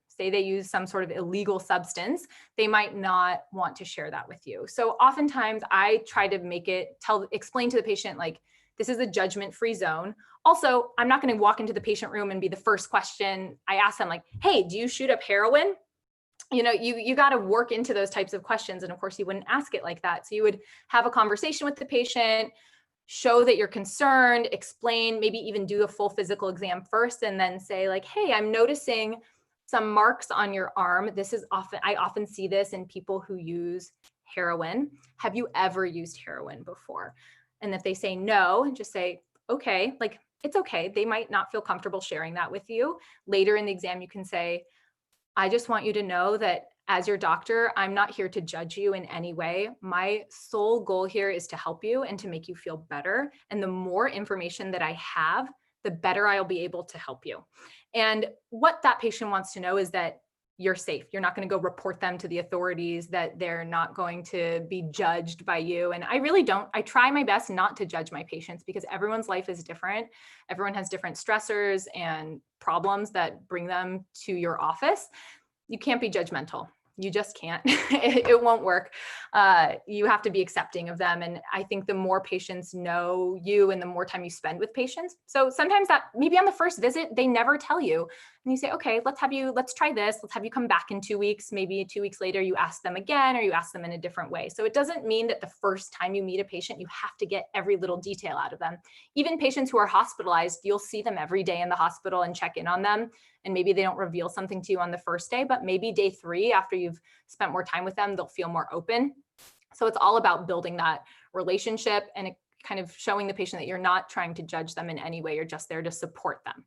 B: say they use some sort of illegal substance, they might not want to share that with you. So oftentimes I try to explain to the patient, like, this is a judgment-free zone. Also, I'm not going to walk into the patient room and be the first question I ask them, like, hey, do you shoot up heroin? You got to work into those types of questions. And of course you wouldn't ask it like that. So you would have a conversation with the patient, show that you're concerned, explain, maybe even do a full physical exam first, and then say like, hey, I'm noticing some marks on your arm. I often see this in people who use heroin. Have you ever used heroin before? And if they say no, just say, okay, like, it's okay. They might not feel comfortable sharing that with you. Later in the exam, you can say, I just want you to know that as your doctor, I'm not here to judge you in any way. My sole goal here is to help you and to make you feel better. And the more information that I have, the better I'll be able to help you. And what that patient wants to know is that you're safe. You're not going to go report them to the authorities, that they're not going to be judged by you. And I try my best not to judge my patients because everyone's life is different. Everyone has different stressors and problems that bring them to your office. You can't be judgmental. You just can't. It won't work. You have to be accepting of them. And I think the more patients know you and the more time you spend with patients. So sometimes that maybe on the first visit, they never tell you. And you say, okay, let's try this. Let's have you come back in 2 weeks. Maybe 2 weeks later, you ask them again, or you ask them in a different way. So it doesn't mean that the first time you meet a patient, you have to get every little detail out of them. Even patients who are hospitalized, you'll see them every day in the hospital and check in on them. And maybe they don't reveal something to you on the first day, but maybe day 3, after you've spent more time with them, they'll feel more open. So it's all about building that relationship and kind of showing the patient that you're not trying to judge them in any way. You're just there to support them.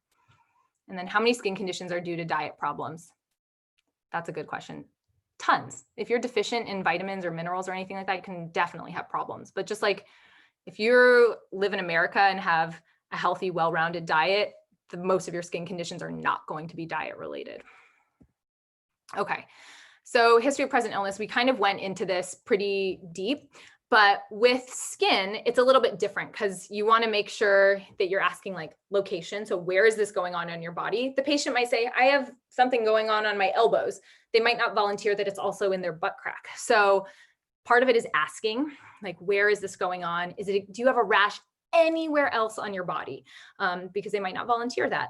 B: And then how many skin conditions are due to diet problems? That's a good question. Tons. If you're deficient in vitamins or minerals or anything like that, you can definitely have problems. But just like if you live in America and have a healthy, well-rounded diet, most of your skin conditions are not going to be diet related. Okay, so history of present illness, we kind of went into this pretty deep, but with skin, it's a little bit different because you want to make sure that you're asking like location. So where is this going on in your body? The patient might say, I have something going on my elbows. They might not volunteer that it's also in their butt crack. So part of it is asking, like, where is this going on? Do you have a rash anywhere else on your body? Because they might not volunteer that.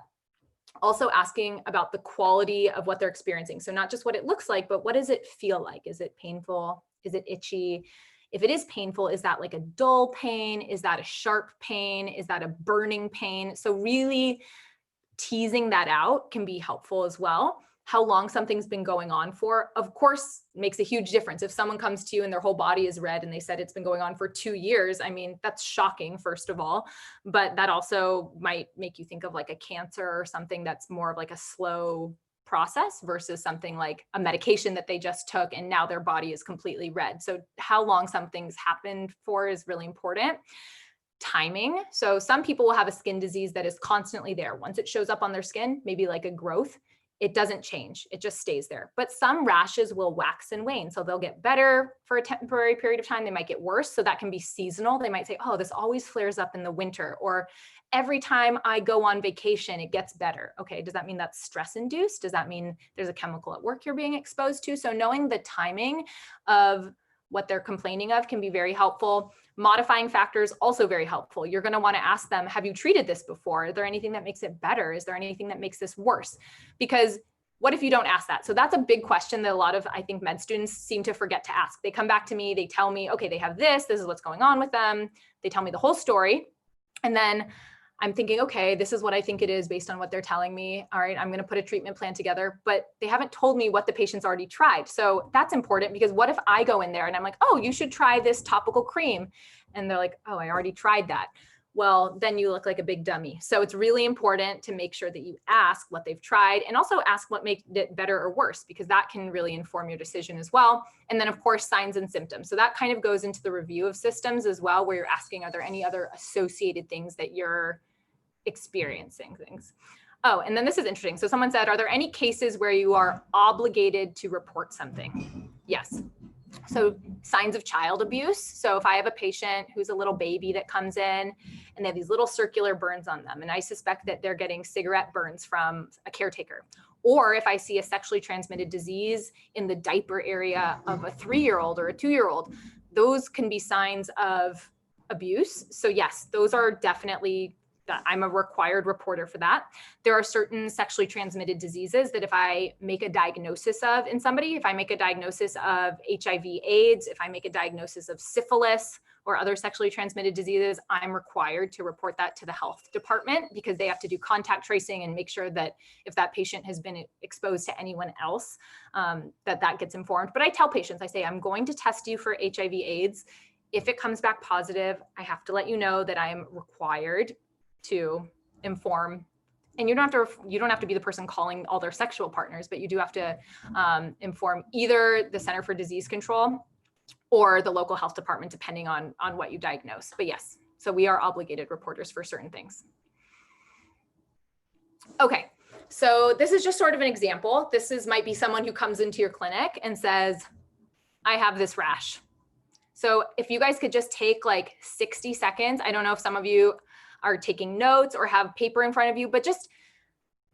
B: Also asking about the quality of what they're experiencing. So not just what it looks like, but what does it feel like? Is it painful? Is it itchy? If it is painful, is that like a dull pain? Is that a sharp pain? Is that a burning pain? So really teasing that out can be helpful as well. How long something's been going on for, of course, makes a huge difference. If someone comes to you and their whole body is red and they said it's been going on for 2 years, I mean, that's shocking, first of all, but that also might make you think of like a cancer or something that's more of like a slow process versus something like a medication that they just took and now their body is completely red. So how long something's happened for is really important. Timing. So some people will have a skin disease that is constantly there. Once it shows up on their skin, maybe like a growth, it doesn't change. It just stays there. But some rashes will wax and wane. So they'll get better for a temporary period of time. They might get worse. So that can be seasonal. They might say, oh, this always flares up in the winter, or every time I go on vacation, it gets better. Okay, does that mean that's stress induced? Does that mean there's a chemical at work you're being exposed to? So knowing the timing of what they're complaining of can be very helpful. Modifying factors, also very helpful. You're going to want to ask them, have you treated this before? Is there anything that makes it better? Is there anything that makes this worse? Because what if you don't ask that? So that's a big question that a lot of, I think, med students seem to forget to ask. They come back to me, they tell me, okay, they have this is what's going on with them. They tell me the whole story. And then I'm thinking, okay, this is what I think it is based on what they're telling me. All right, I'm going to put a treatment plan together, but they haven't told me what the patient's already tried. So that's important, because what if I go in there and I'm like, oh, you should try this topical cream. And they're like, oh, I already tried that. Well, then you look like a big dummy. So it's really important to make sure that you ask what they've tried, and also ask what made it better or worse, because that can really inform your decision as well. And then of course, signs and symptoms. So that kind of goes into the review of systems as well, where you're asking, are there any other associated things that you're experiencing things? Oh, and then this is interesting. So someone said, are there any cases where you are obligated to report something? Yes. So signs of child abuse. So if I have a patient who's a little baby that comes in and they have these little circular burns on them, and I suspect that they're getting cigarette burns from a caretaker, or if I see a sexually transmitted disease in the diaper area of a 3-year-old or a 2-year-old, those can be signs of abuse. So yes, those are definitely, I'm a required reporter for that. There are certain sexually transmitted diseases that if I make a diagnosis of in somebody, if I make a diagnosis of HIV/AIDS, if I make a diagnosis of syphilis or other sexually transmitted diseases, I'm required to report that to the health department, because they have to do contact tracing and make sure that if that patient has been exposed to anyone else, that gets informed. But I tell patients, I say, I'm going to test you for HIV/AIDS. If it comes back positive, I have to let you know that I am required to inform, and you don't have to be the person calling all their sexual partners, but you do have to inform either the Center for Disease Control or the local health department, depending on what you diagnose. But yes, so we are obligated reporters for certain things. Okay, so this is just sort of an example. Might be someone who comes into your clinic and says, I have this rash. So if you guys could just take like 60 seconds, I don't know if some of you are taking notes or have paper in front of you, but just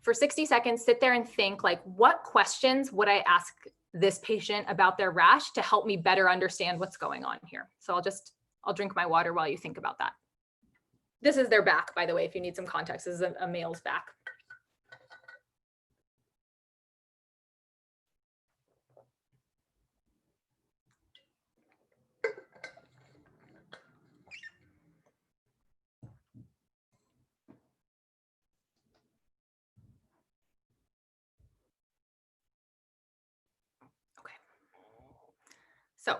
B: for 60 seconds, sit there and think, like, what questions would I ask this patient about their rash to help me better understand what's going on here. So I'll drink my water while you think about that. This is their back, by the way, if you need some context. This is a male's back. So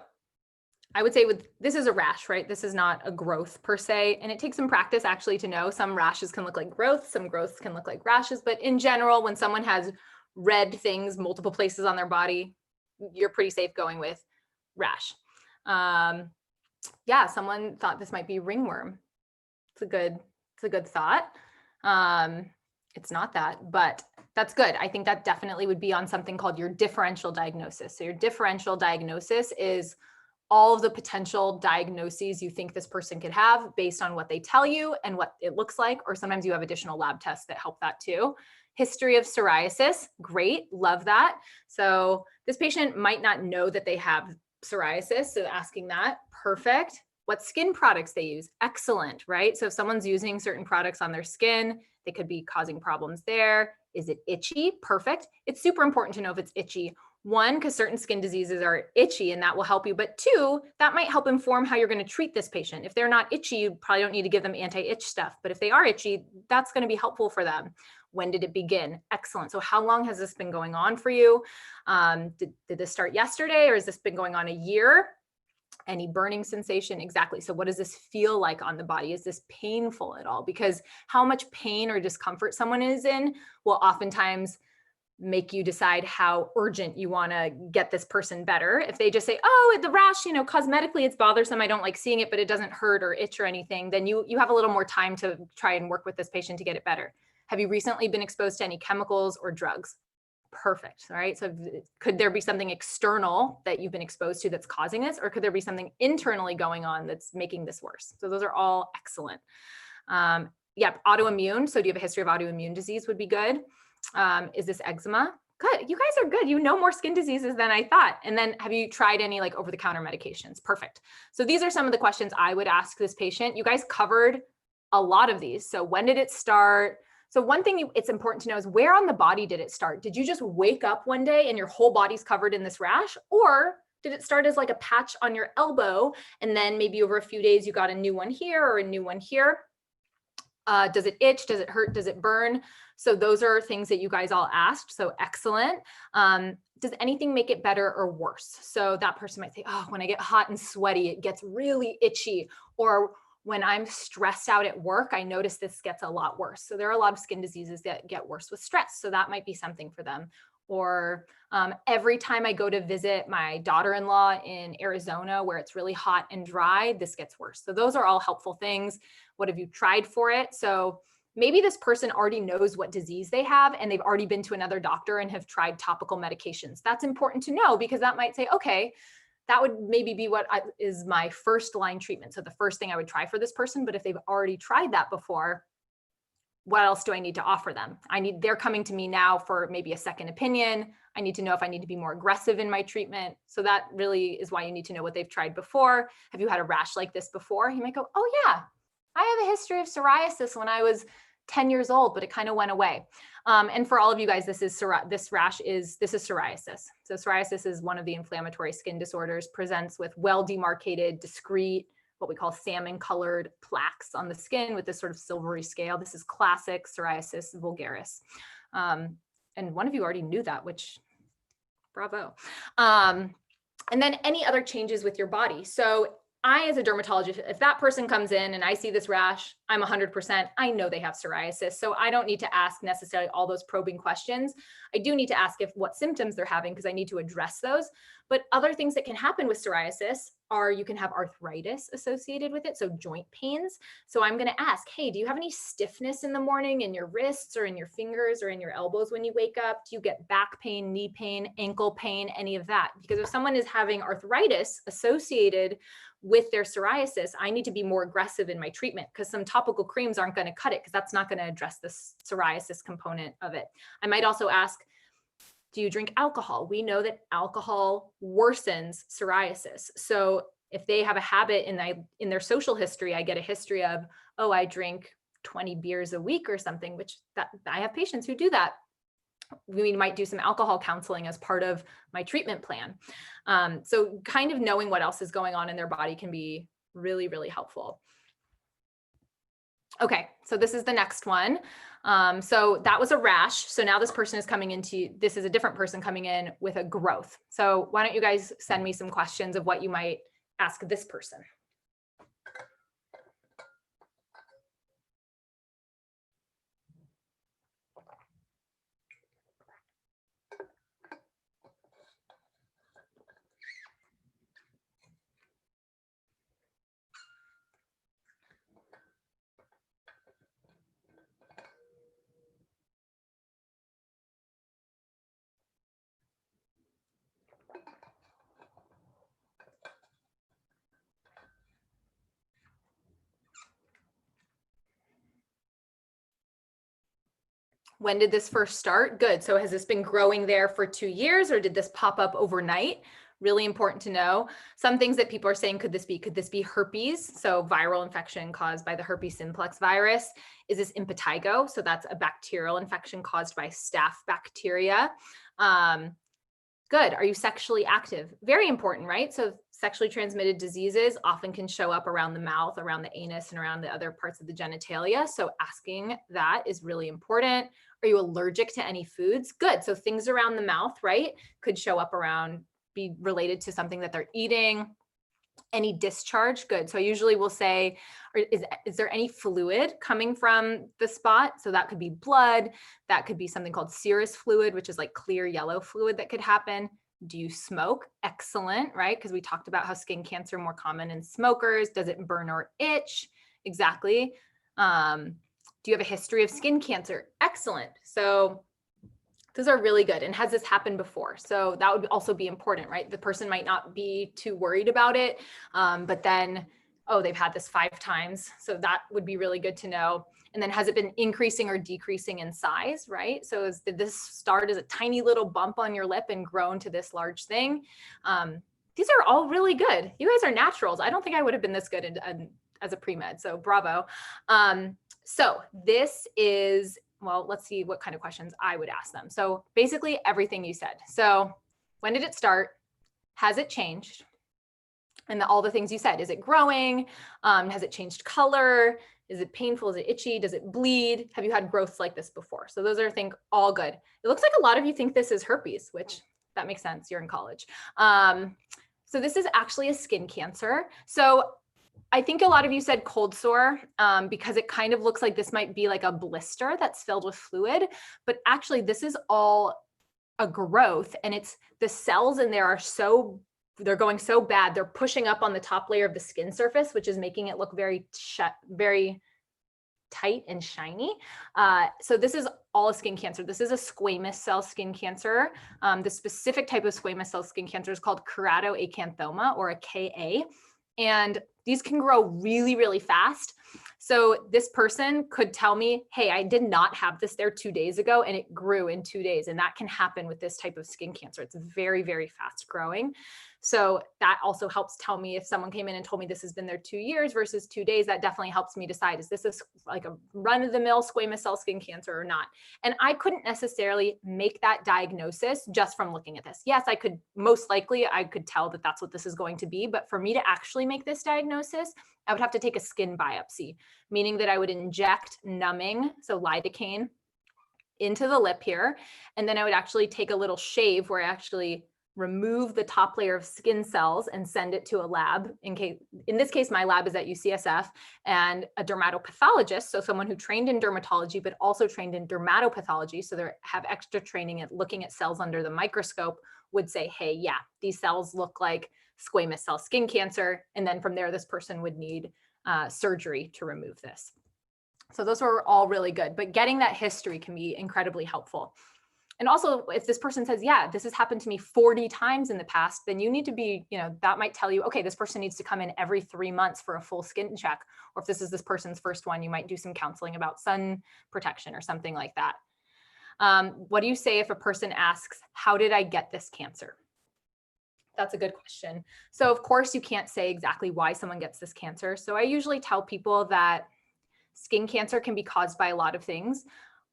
B: I would say this is a rash, right? This is not a growth per se. And it takes some practice actually to know some rashes can look like growth, some growths can look like rashes. But in general, when someone has red things multiple places on their body, you're pretty safe going with rash. Yeah, someone thought this might be ringworm. It's a good thought. It's not that, but that's good. I think that definitely would be on something called your differential diagnosis. So your differential diagnosis is all of the potential diagnoses you think this person could have based on what they tell you and what it looks like, or sometimes you have additional lab tests that help that too. History of psoriasis, great, love that. So this patient might not know that they have psoriasis, so asking that, perfect. What skin products they use, excellent, right? So if someone's using certain products on their skin, they could be causing problems there. Is it itchy? Perfect. It's super important to know if it's itchy. One, because certain skin diseases are itchy and that will help you. But two, that might help inform how you're going to treat this patient. If they're not itchy, you probably don't need to give them anti-itch stuff. But if they are itchy, that's going to be helpful for them. When did it begin? Excellent. So how long has this been going on for you? Did this start yesterday, or has this been going on a year? Any burning sensation? Exactly. So what does this feel like on the body? Is this painful at all? Because how much pain or discomfort someone is in will oftentimes make you decide how urgent you want to get this person better. If they just say, oh, the rash, cosmetically it's bothersome, I don't like seeing it, but it doesn't hurt or itch or anything, then you have a little more time to try and work with this patient to get it better. Have you recently been exposed to any chemicals or drugs? Perfect. All right. So could there be something external that you've been exposed to that's causing this, or could there be something internally going on that's making this worse? So those are all excellent. Autoimmune. So do you have a history of autoimmune disease would be good. Is this eczema? Good. You guys are good. You know more skin diseases than I thought. And then have you tried any like over-the-counter medications? Perfect. So these are some of the questions I would ask this patient. You guys covered a lot of these. So when did it start? So one thing it's important to know is where on the body did it start? Did you just wake up one day and your whole body's covered in this rash? Or did it start as like a patch on your elbow and then maybe over a few days you got a new one here or a new one here? Does it itch? Does it hurt? Does it burn? So those are things that you guys all asked. So excellent. Does anything make it better or worse? So that person might say, oh, when I get hot and sweaty, it gets really itchy. Or when I'm stressed out at work, I notice this gets a lot worse. So there are a lot of skin diseases that get worse with stress. So that might be something for them. Or every time I go to visit my daughter-in-law in Arizona where it's really hot and dry, this gets worse. So those are all helpful things. What have you tried for it? So maybe this person already knows what disease they have and they've already been to another doctor and have tried topical medications. That's important to know because that might say, okay, that would maybe be what is my first line treatment. So the first thing I would try for this person, but if they've already tried that before, what else do I need to offer them? They're coming to me now for maybe a second opinion. I need to know if I need to be more aggressive in my treatment. So that really is why you need to know what they've tried before. Have you had a rash like this before? You might go, oh yeah, I have a history of psoriasis when I was 10 years old, but it kind of went away. And for all of you guys, this is psoriasis. So psoriasis is one of the inflammatory skin disorders, presents with well-demarcated, discrete, what we call salmon colored plaques on the skin with this sort of silvery scale. This is classic psoriasis vulgaris. And one of you already knew that, which bravo. And then any other changes with your body. So I, as a dermatologist, if that person comes in and I see this rash, I'm 100%, I know they have psoriasis. So I don't need to ask necessarily all those probing questions. I do need to ask what symptoms they're having because I need to address those. But other things that can happen with psoriasis are you can have arthritis associated with it, so joint pains. So I'm going to ask, hey, do you have any stiffness in the morning in your wrists or in your fingers or in your elbows when you wake up? Do you get back pain, knee pain, ankle pain, any of that? Because if someone is having arthritis associated with their psoriasis, I need to be more aggressive in my treatment because some topical creams aren't going to cut it because that's not going to address the psoriasis component of it. I might also ask, Do you drink alcohol? We know that alcohol worsens psoriasis. So if they have a habit in their social history, I get a history of, oh, I drink 20 beers a week or something, which that I have patients who do that. We might do some alcohol counseling as part of my treatment plan. So kind of knowing what else is going on in their body can be really, really helpful. Okay, so this is the next one. So that was a rash. So now this person is this is a different person coming in with a growth. So why don't you guys send me some questions of what you might ask this person? When did this first start? Good. So has this been growing there for 2 years, or did this pop up overnight? Really important to know. Some things that people are saying, could this be herpes? So viral infection caused by the herpes simplex virus. Is this impetigo? So that's a bacterial infection caused by staph bacteria. Good. Are you sexually active? Very important, right? So sexually transmitted diseases often can show up around the mouth, around the anus, and around the other parts of the genitalia. So asking that is really important. Are you allergic to any foods? Good. So things around the mouth, right, could show up be related to something that they're eating. Any discharge? Good. So I usually will say, is there any fluid coming from the spot? So that could be blood. That could be something called serous fluid, which is like clear yellow fluid that could happen. Do you smoke? Excellent, right? Because we talked about how skin cancer more common in smokers. Does it burn or itch? Exactly. Do you have a history of skin cancer? Excellent. So those are really good. And has this happened before? So that would also be important, right? The person might not be too worried about it, but then, oh, they've had this 5 times. So that would be really good to know. And then has it been increasing or decreasing in size, right? So did this start as a tiny little bump on your lip and grown to this large thing? These are all really good. You guys are naturals. I don't think I would have been this good as a pre-med, so bravo. So this is, well, let's see what kind of questions I would ask them. So basically everything you said. So when did it start? Has it changed? And all the things you said. Is it growing? Has it changed color? Is it painful? Is it itchy? Does it bleed? Have you had growths like this before? So those are, I think, all good. It looks like a lot of you think this is herpes, which that makes sense. You're in college. So this is actually a skin cancer. So I think a lot of you said cold sore because it kind of looks like this might be like a blister that's filled with fluid, but actually this is all a growth, and it's the cells in there they're going so bad, they're pushing up on the top layer of the skin surface, which is making it look very tight and shiny. So this is all a skin cancer. This is a squamous cell skin cancer. The specific type of squamous cell skin cancer is called keratoacanthoma, or a KA. And these can grow really, really fast. So this person could tell me, hey, I did not have this there 2 days ago, and it grew in 2 days. And that can happen with this type of skin cancer. It's very, very fast growing. So that also helps tell me, if someone came in and told me this has been there 2 years versus 2 days, that definitely helps me decide, is this like a run-of-the-mill squamous cell skin cancer or not? And I couldn't necessarily make that diagnosis just from looking at this. Yes, I could, most likely I could tell that that's what this is going to be, but for me to actually make this diagnosis, I would have to take a skin biopsy, meaning that I would inject numbing, so lidocaine, into the lip here. And then I would actually take a little shave where I actually remove the top layer of skin cells and send it to a lab. In this case, my lab is at UCSF, and a dermatopathologist, so someone who trained in dermatology, but also trained in dermatopathology, so they have extra training at looking at cells under the microscope, would say, hey, yeah, these cells look like squamous cell skin cancer. And then from there, this person would need surgery to remove this. So those are all really good, but getting that history can be incredibly helpful. And also, if this person says, yeah, this has happened to me 40 times in the past, then you need to be, that might tell you, okay, this person needs to come in every 3 months for a full skin check. Or if this is this person's first one, you might do some counseling about sun protection or something like that. What do you say if a person asks, how did I get this cancer? That's a good question. So of course you can't say exactly why someone gets this cancer. So I usually tell people that skin cancer can be caused by a lot of things.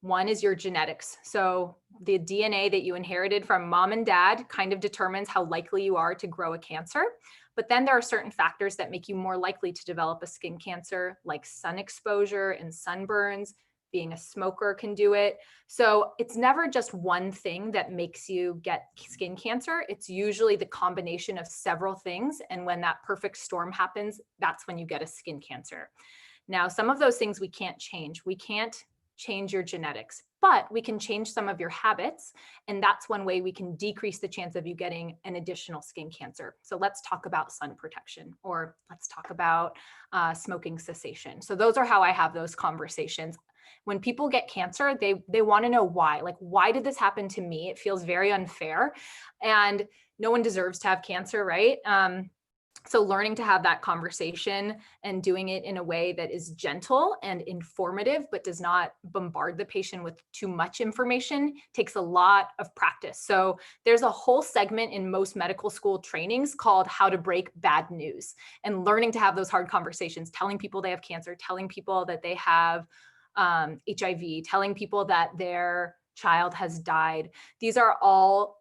B: One is your genetics. So the DNA that you inherited from mom and dad kind of determines how likely you are to grow a cancer. But then there are certain factors that make you more likely to develop a skin cancer, like sun exposure and sunburns. Being a smoker can do it. So it's never just one thing that makes you get skin cancer. It's usually the combination of several things. And when that perfect storm happens, that's when you get a skin cancer. Now, some of those things we can't change. We can't change your genetics, but we can change some of your habits. And that's one way we can decrease the chance of you getting an additional skin cancer. So let's talk about sun protection, or let's talk about smoking cessation. So those are how I have those conversations. When people get cancer, they want to know why. Like, why did this happen to me? It feels very unfair, and no one deserves to have cancer, right? So learning to have that conversation and doing it in a way that is gentle and informative, but does not bombard the patient with too much information, takes a lot of practice. So there's a whole segment in most medical school trainings called How to Break Bad News, and learning to have those hard conversations, telling people they have cancer, telling people that they have HIV, telling people that their child has died. These are all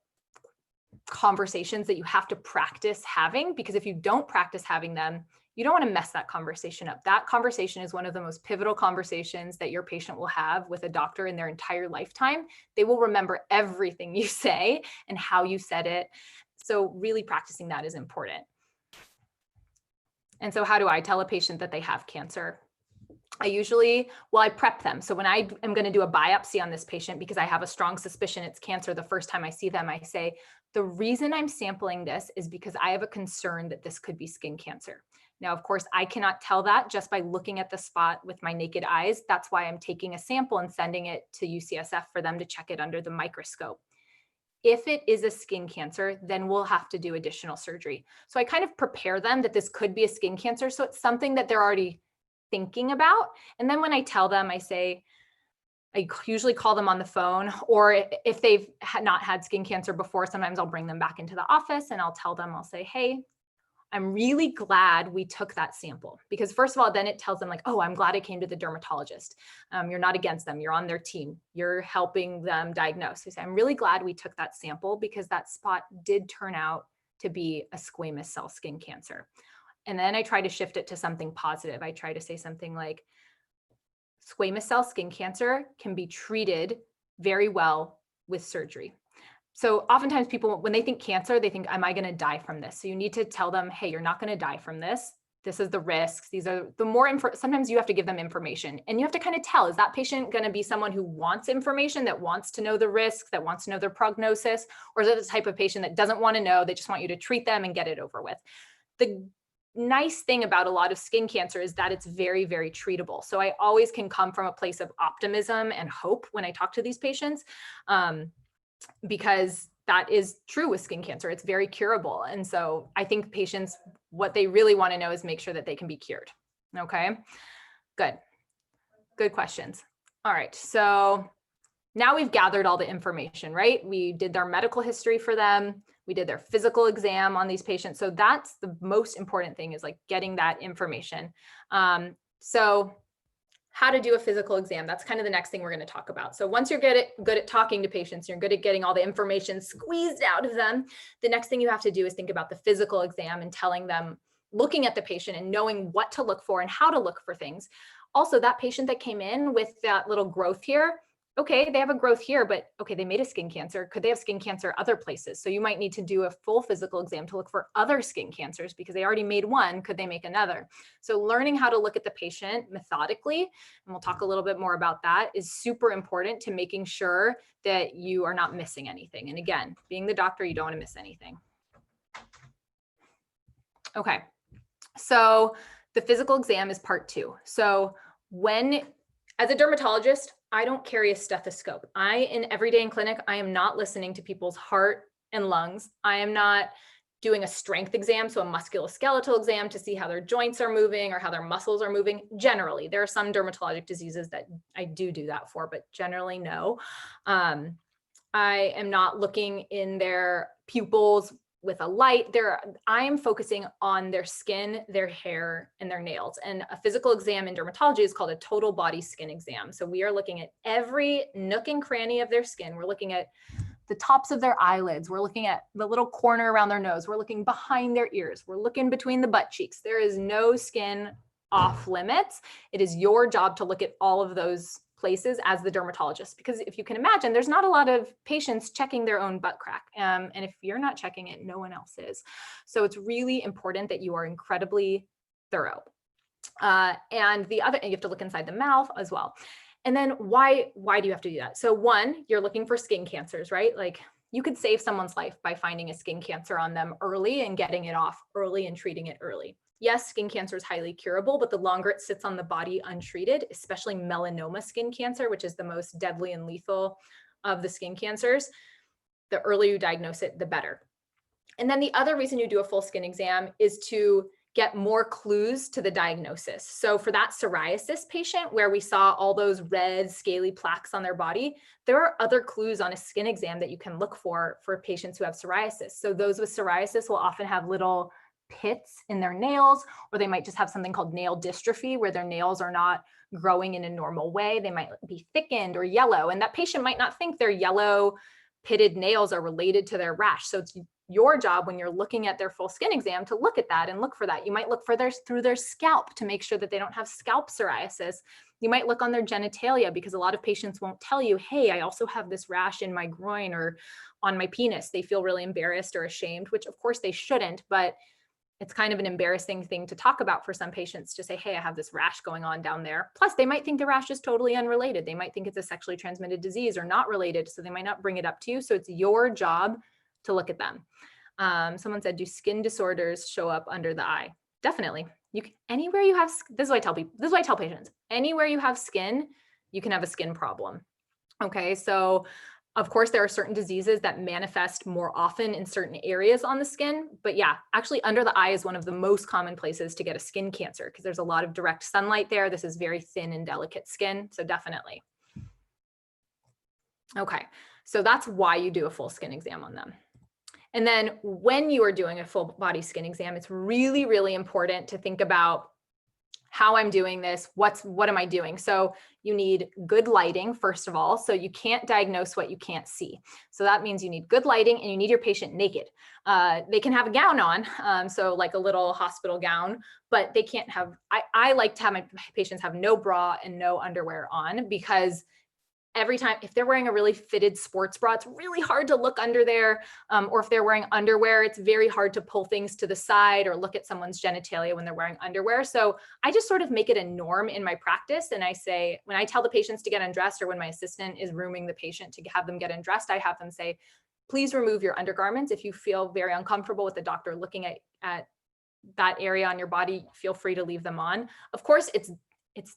B: conversations that you have to practice having, because if you don't practice having them, you don't want to mess that conversation up. That conversation is one of the most pivotal conversations that your patient will have with a doctor in their entire lifetime. They will remember everything you say and how you said it. So really practicing that is important. And so how do I tell a patient that they have cancer? I prep them. So when I am going to do a biopsy on this patient, because I have a strong suspicion it's cancer, the first time I see them, I say, the reason I'm sampling this is because I have a concern that this could be skin cancer. Now, of course, I cannot tell that just by looking at the spot with my naked eyes. That's why I'm taking a sample and sending it to UCSF for them to check it under the microscope. If it is a skin cancer, then we'll have to do additional surgery. So I kind of prepare them that this could be a skin cancer. So it's something that they're already thinking about. And then when I tell them, I usually call them on the phone, or if they've not had skin cancer before, sometimes I'll bring them back into the office and I'll tell them, I'll say, hey, I'm really glad we took that sample, because first of all, then it tells them like, oh, I'm glad I came to the dermatologist. You're not against them. You're on their team. You're helping them diagnose. So I'm really glad we took that sample because that spot did turn out to be a squamous cell skin cancer. And then I try to shift it to something positive. I try to say something like, squamous cell skin cancer can be treated very well with surgery. So oftentimes people, when they think cancer, they think, am I going to die from this? So you need to tell them, hey, you're not going to die from this. This is the risks. These are the more sometimes you have to give them information, and you have to kind of tell, is that patient going to be someone who wants information, that wants to know the risks, that wants to know their prognosis, or is it the type of patient that doesn't want to know? They just want you to treat them and get it over with. The nice thing about a lot of skin cancer is that it's very, very treatable. So I always can come from a place of optimism and hope when I talk to these patients, because that is true with skin cancer. It's very curable. And so I think patients, what they really want to know is make sure that they can be cured. Okay, good. Good questions. All right. So now we've gathered all the information, right? We did their medical history for them. We did their physical exam on these patients. So that's the most important thing, is like getting that information. So how to do a physical exam, that's kind of the next thing we're going to talk about. So once you're good at talking to patients, you're good at getting all the information squeezed out of them, the next thing you have to do is think about the physical exam and telling them, looking at the patient and knowing what to look for and how to look for things. Also, that patient that came in with that little growth here, okay, they have a growth here, but okay, they made a skin cancer. Could they have skin cancer other places? So you might need to do a full physical exam to look for other skin cancers, because they already made one. Could they make another? So learning how to look at the patient methodically, and we'll talk a little bit more about that, is super important to making sure that you are not missing anything. And again, being the doctor, you don't want to miss anything. Okay, so the physical exam is part 2. So as a dermatologist, I don't carry a stethoscope. Every day in clinic, I am not listening to people's heart and lungs. I am not doing a strength exam, so a musculoskeletal exam to see how their joints are moving or how their muscles are moving. Generally, there are some dermatologic diseases that I do that for, but generally no. I am not looking in their pupils with a light. I am focusing on their skin, their hair, and their nails. And a physical exam in dermatology is called a total body skin exam. So we are looking at every nook and cranny of their skin. We're looking at the tops of their eyelids. We're looking at the little corner around their nose. We're looking behind their ears. We're looking between the butt cheeks. There is no skin off limits. It is your job to look at all of those places as the dermatologist, because if you can imagine, there's not a lot of patients checking their own butt crack. And if you're not checking it, no one else is. So it's really important that you are incredibly thorough. And you have to look inside the mouth as well. And then why do you have to do that? So one, you're looking for skin cancers, right? Like you could save someone's life by finding a skin cancer on them early and getting it off early and treating it early. Yes, skin cancer is highly curable, but the longer it sits on the body untreated, especially melanoma skin cancer, which is the most deadly and lethal of the skin cancers, the earlier you diagnose it, the better. And then the other reason you do a full skin exam is to get more clues to the diagnosis. So for that psoriasis patient where we saw all those red scaly plaques on their body, there are other clues on a skin exam that you can look for patients who have psoriasis. So those with psoriasis will often have little pits in their nails, or they might just have something called nail dystrophy where their nails are not growing in a normal way. They might be thickened or yellow, and that patient might not think their yellow pitted nails are related to their rash. So it's your job when you're looking at their full skin exam to look at that and look for that. You might look for through their scalp to make sure that they don't have scalp psoriasis. You might look on their genitalia because a lot of patients won't tell you, hey, I also have this rash in my groin or on my penis. They feel really embarrassed or ashamed, which of course they shouldn't, but it's kind of an embarrassing thing to talk about for some patients to say, hey, I have this rash going on down there. Plus, they might think the rash is totally unrelated. They might think it's a sexually transmitted disease or not related, so they might not bring it up to you. So it's your job to look at them. Someone said, do skin disorders show up under the eye? Definitely. Anywhere you have, this is what I tell patients, anywhere you have skin, you can have a skin problem. Okay, so of course, there are certain diseases that manifest more often in certain areas on the skin, but yeah, actually under the eye is one of the most common places to get a skin cancer because there's a lot of direct sunlight there. This is very thin and delicate skin, so definitely. Okay, so that's why you do a full skin exam on them. And then when you are doing a full body skin exam, it's really, really important to think about how I'm doing this, what am I doing? So you need good lighting, first of all, so you can't diagnose what you can't see. So that means you need good lighting and you need your patient naked. They can have a gown on, so like a little hospital gown, but they can't have, I like to have my patients have no bra and no underwear on because every time, if they're wearing a really fitted sports bra, it's really hard to look under there. Or if they're wearing underwear, it's very hard to pull things to the side or look at someone's genitalia when they're wearing underwear. So I just sort of make it a norm in my practice. And I say, when I tell the patients to get undressed or when my assistant is rooming the patient to have them get undressed, I have them say, please remove your undergarments. If you feel very uncomfortable with the doctor looking at that area on your body, feel free to leave them on. Of course,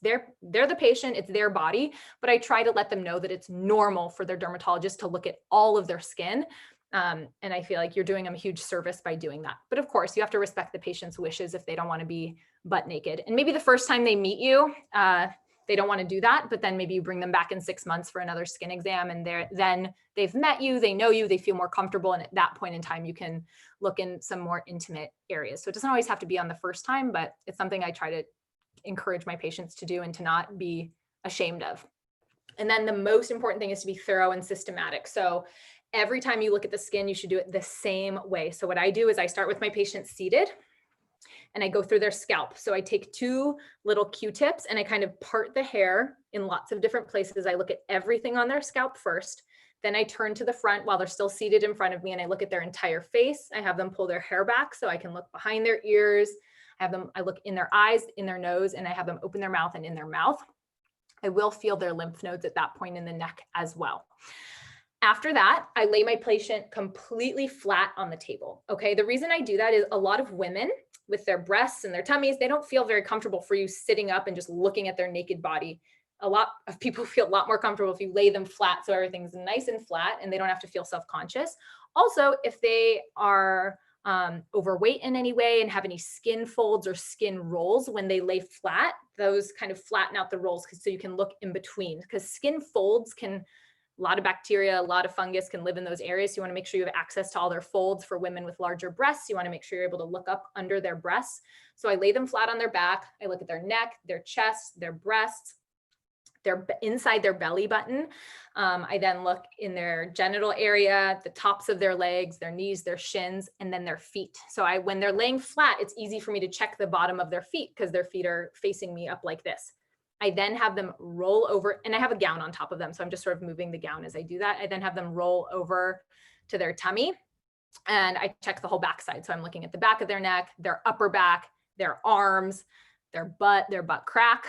B: they're the patient, it's their body, but I try to let them know that it's normal for their dermatologist to look at all of their skin. And I feel like you're doing them a huge service by doing that. But of course, you have to respect the patient's wishes if they don't want to be butt naked. And maybe the first time they meet you, they don't want to do that, but then maybe you bring them back in 6 months for another skin exam and then they've met you, they know you, they feel more comfortable. And at that point in time, you can look in some more intimate areas. So it doesn't always have to be on the first time, but it's something I try to encourage my patients to do and to not be ashamed of. And then the most important thing is to be thorough and systematic. So every time you look at the skin, you should do it the same way. So what I do is I start with my patient seated and I go through their scalp. So I take 2 little Q-tips and I kind of part the hair in lots of different places. I look at everything on their scalp first. Then I turn to the front while they're still seated in front of me and I look at their entire face. I have them pull their hair back so I can look behind their ears. I look in their eyes, in their nose, and I have them open their mouth and in their mouth. I will feel their lymph nodes at that point in the neck as well. After that, I lay my patient completely flat on the table. Okay, the reason I do that is a lot of women with their breasts and their tummies, they don't feel very comfortable for you sitting up and just looking at their naked body. A lot of people feel a lot more comfortable if you lay them flat so everything's nice and flat and they don't have to feel self-conscious. Also, if they are overweight in any way and have any skin folds or skin rolls when they lay flat. Those kind of flatten out the rolls so you can look in between, because skin folds can, a lot of bacteria, a lot of fungus can live in those areas. So you want to make sure you have access to all their folds. For women with larger breasts, you want to make sure you're able to look up under their breasts. So I lay them flat on their back. I look at their neck, their chest, their breasts, their inside their belly button. I then look in their genital area, the tops of their legs, their knees, their shins, and then their feet. So when they're laying flat, it's easy for me to check the bottom of their feet because their feet are facing me up like this. I then have them roll over, and I have a gown on top of them. So I'm just sort of moving the gown as I do that. I then have them roll over to their tummy, and I check the whole backside. So I'm looking at the back of their neck, their upper back, their arms, their butt crack,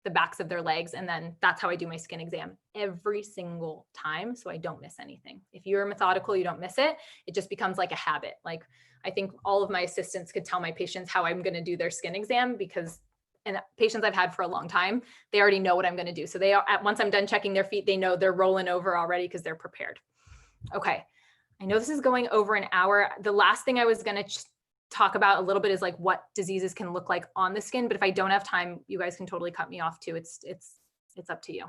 B: the backs of their legs. And then that's how I do my skin exam every single time, so I don't miss anything. If you're methodical, you don't miss it. It just becomes like a habit. Like, I think all of my assistants could tell my patients how I'm going to do their skin exam, because, and patients I've had for a long time, they already know what I'm going to do. So they are, once I'm done checking their feet, they know they're rolling over already because they're prepared. Okay. I know this is going over an hour. The last thing I was going to talk about a little bit is like what diseases can look like on the skin. But if I don't have time, you guys can totally cut me off too. It's up to you.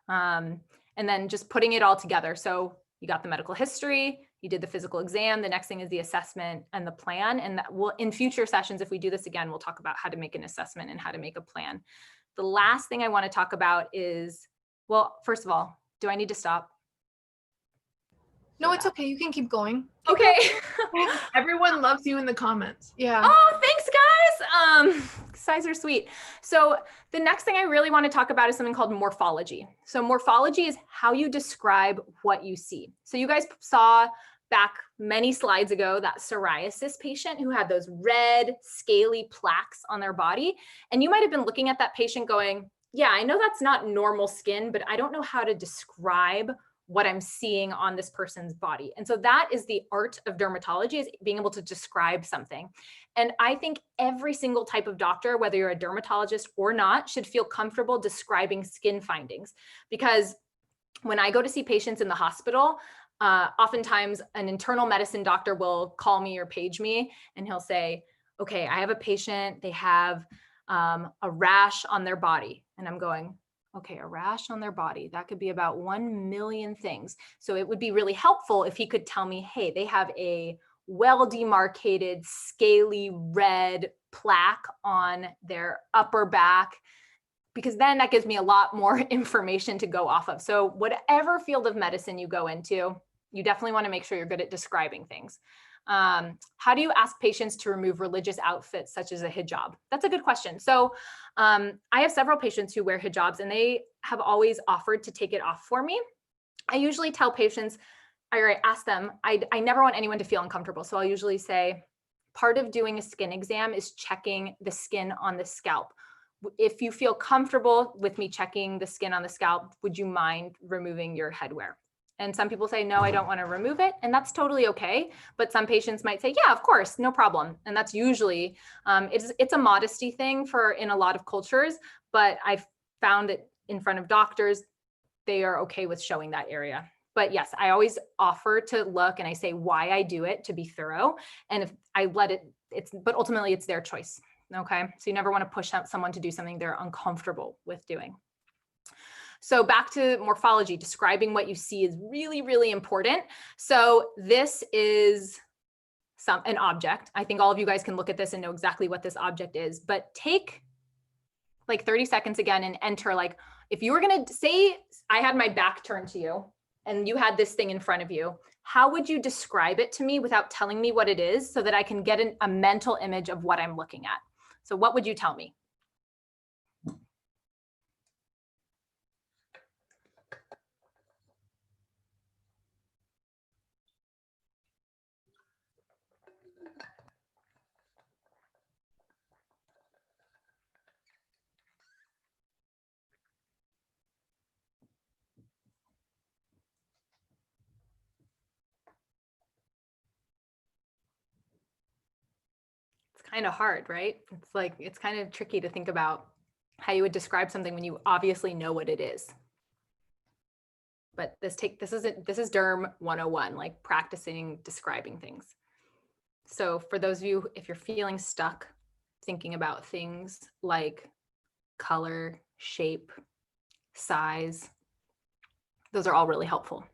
B: And then just putting it all together. So you got the medical history, you did the physical exam. The next thing is the assessment and the plan. And that will, in future sessions, if we do this again, we'll talk about how to make an assessment and how to make a plan. The last thing I want to talk about is, well, first of all, do I need to stop?
C: No, it's okay. You can keep going.
B: Okay.
A: Everyone loves you in the comments.
C: Yeah.
B: Oh, thanks, guys. Size are sweet. So the next thing I really want to talk about is something called morphology. So morphology is how you describe what you see. So you guys saw back many slides ago that psoriasis patient who had those red scaly plaques on their body. And you might have been looking at that patient going, yeah, I know that's not normal skin, but I don't know how to describe what I'm seeing on this person's body. And so that is the art of dermatology, is being able to describe something. And I think every single type of doctor, whether you're a dermatologist or not, should feel comfortable describing skin findings. Because when I go to see patients in the hospital, oftentimes an internal medicine doctor will call me or page me, and he'll say, okay, I have a patient, they have a rash on their body. And I'm going, okay, a rash on their body, that could be about 1 million things. So it would be really helpful if he could tell me, hey, they have a well-demarcated, scaly red plaque on their upper back, because then that gives me a lot more information to go off of. So whatever field of medicine you go into, you definitely want to make sure you're good at describing things. How do you ask patients to remove religious outfits such as a hijab? That's a good question. So I have several patients who wear hijabs, and they have always offered to take it off for me. I usually tell patients, I ask them, I never want anyone to feel uncomfortable. So I'll usually say, part of doing a skin exam is checking the skin on the scalp. If you feel comfortable with me checking the skin on the scalp, would you mind removing your headwear? And some people say, no, I don't want to remove it. And that's totally okay. But some patients might say, yeah, of course, no problem. And that's usually, it's a modesty thing in a lot of cultures, but I've found that in front of doctors, they are okay with showing that area. But yes, I always offer to look, and I say why I do it to be thorough. And if I let it, but ultimately it's their choice. Okay. So you never want to push someone to do something they're uncomfortable with doing. So back to morphology, describing what you see is really, really important. So this is an object. I think all of you guys can look at this and know exactly what this object is, but take like 30 seconds again and enter, like, if you were going to say, I had my back turned to you and you had this thing in front of you, how would you describe it to me without telling me what it is, so that I can get a mental image of what I'm looking at? So what would you tell me? Kind of hard, right? It's like, it's kind of tricky to think about how you would describe something when you obviously know what it is. but this is Derm 101, like practicing describing things. So for those of you, if you're feeling stuck thinking about things like color, shape, size, those are all really helpful.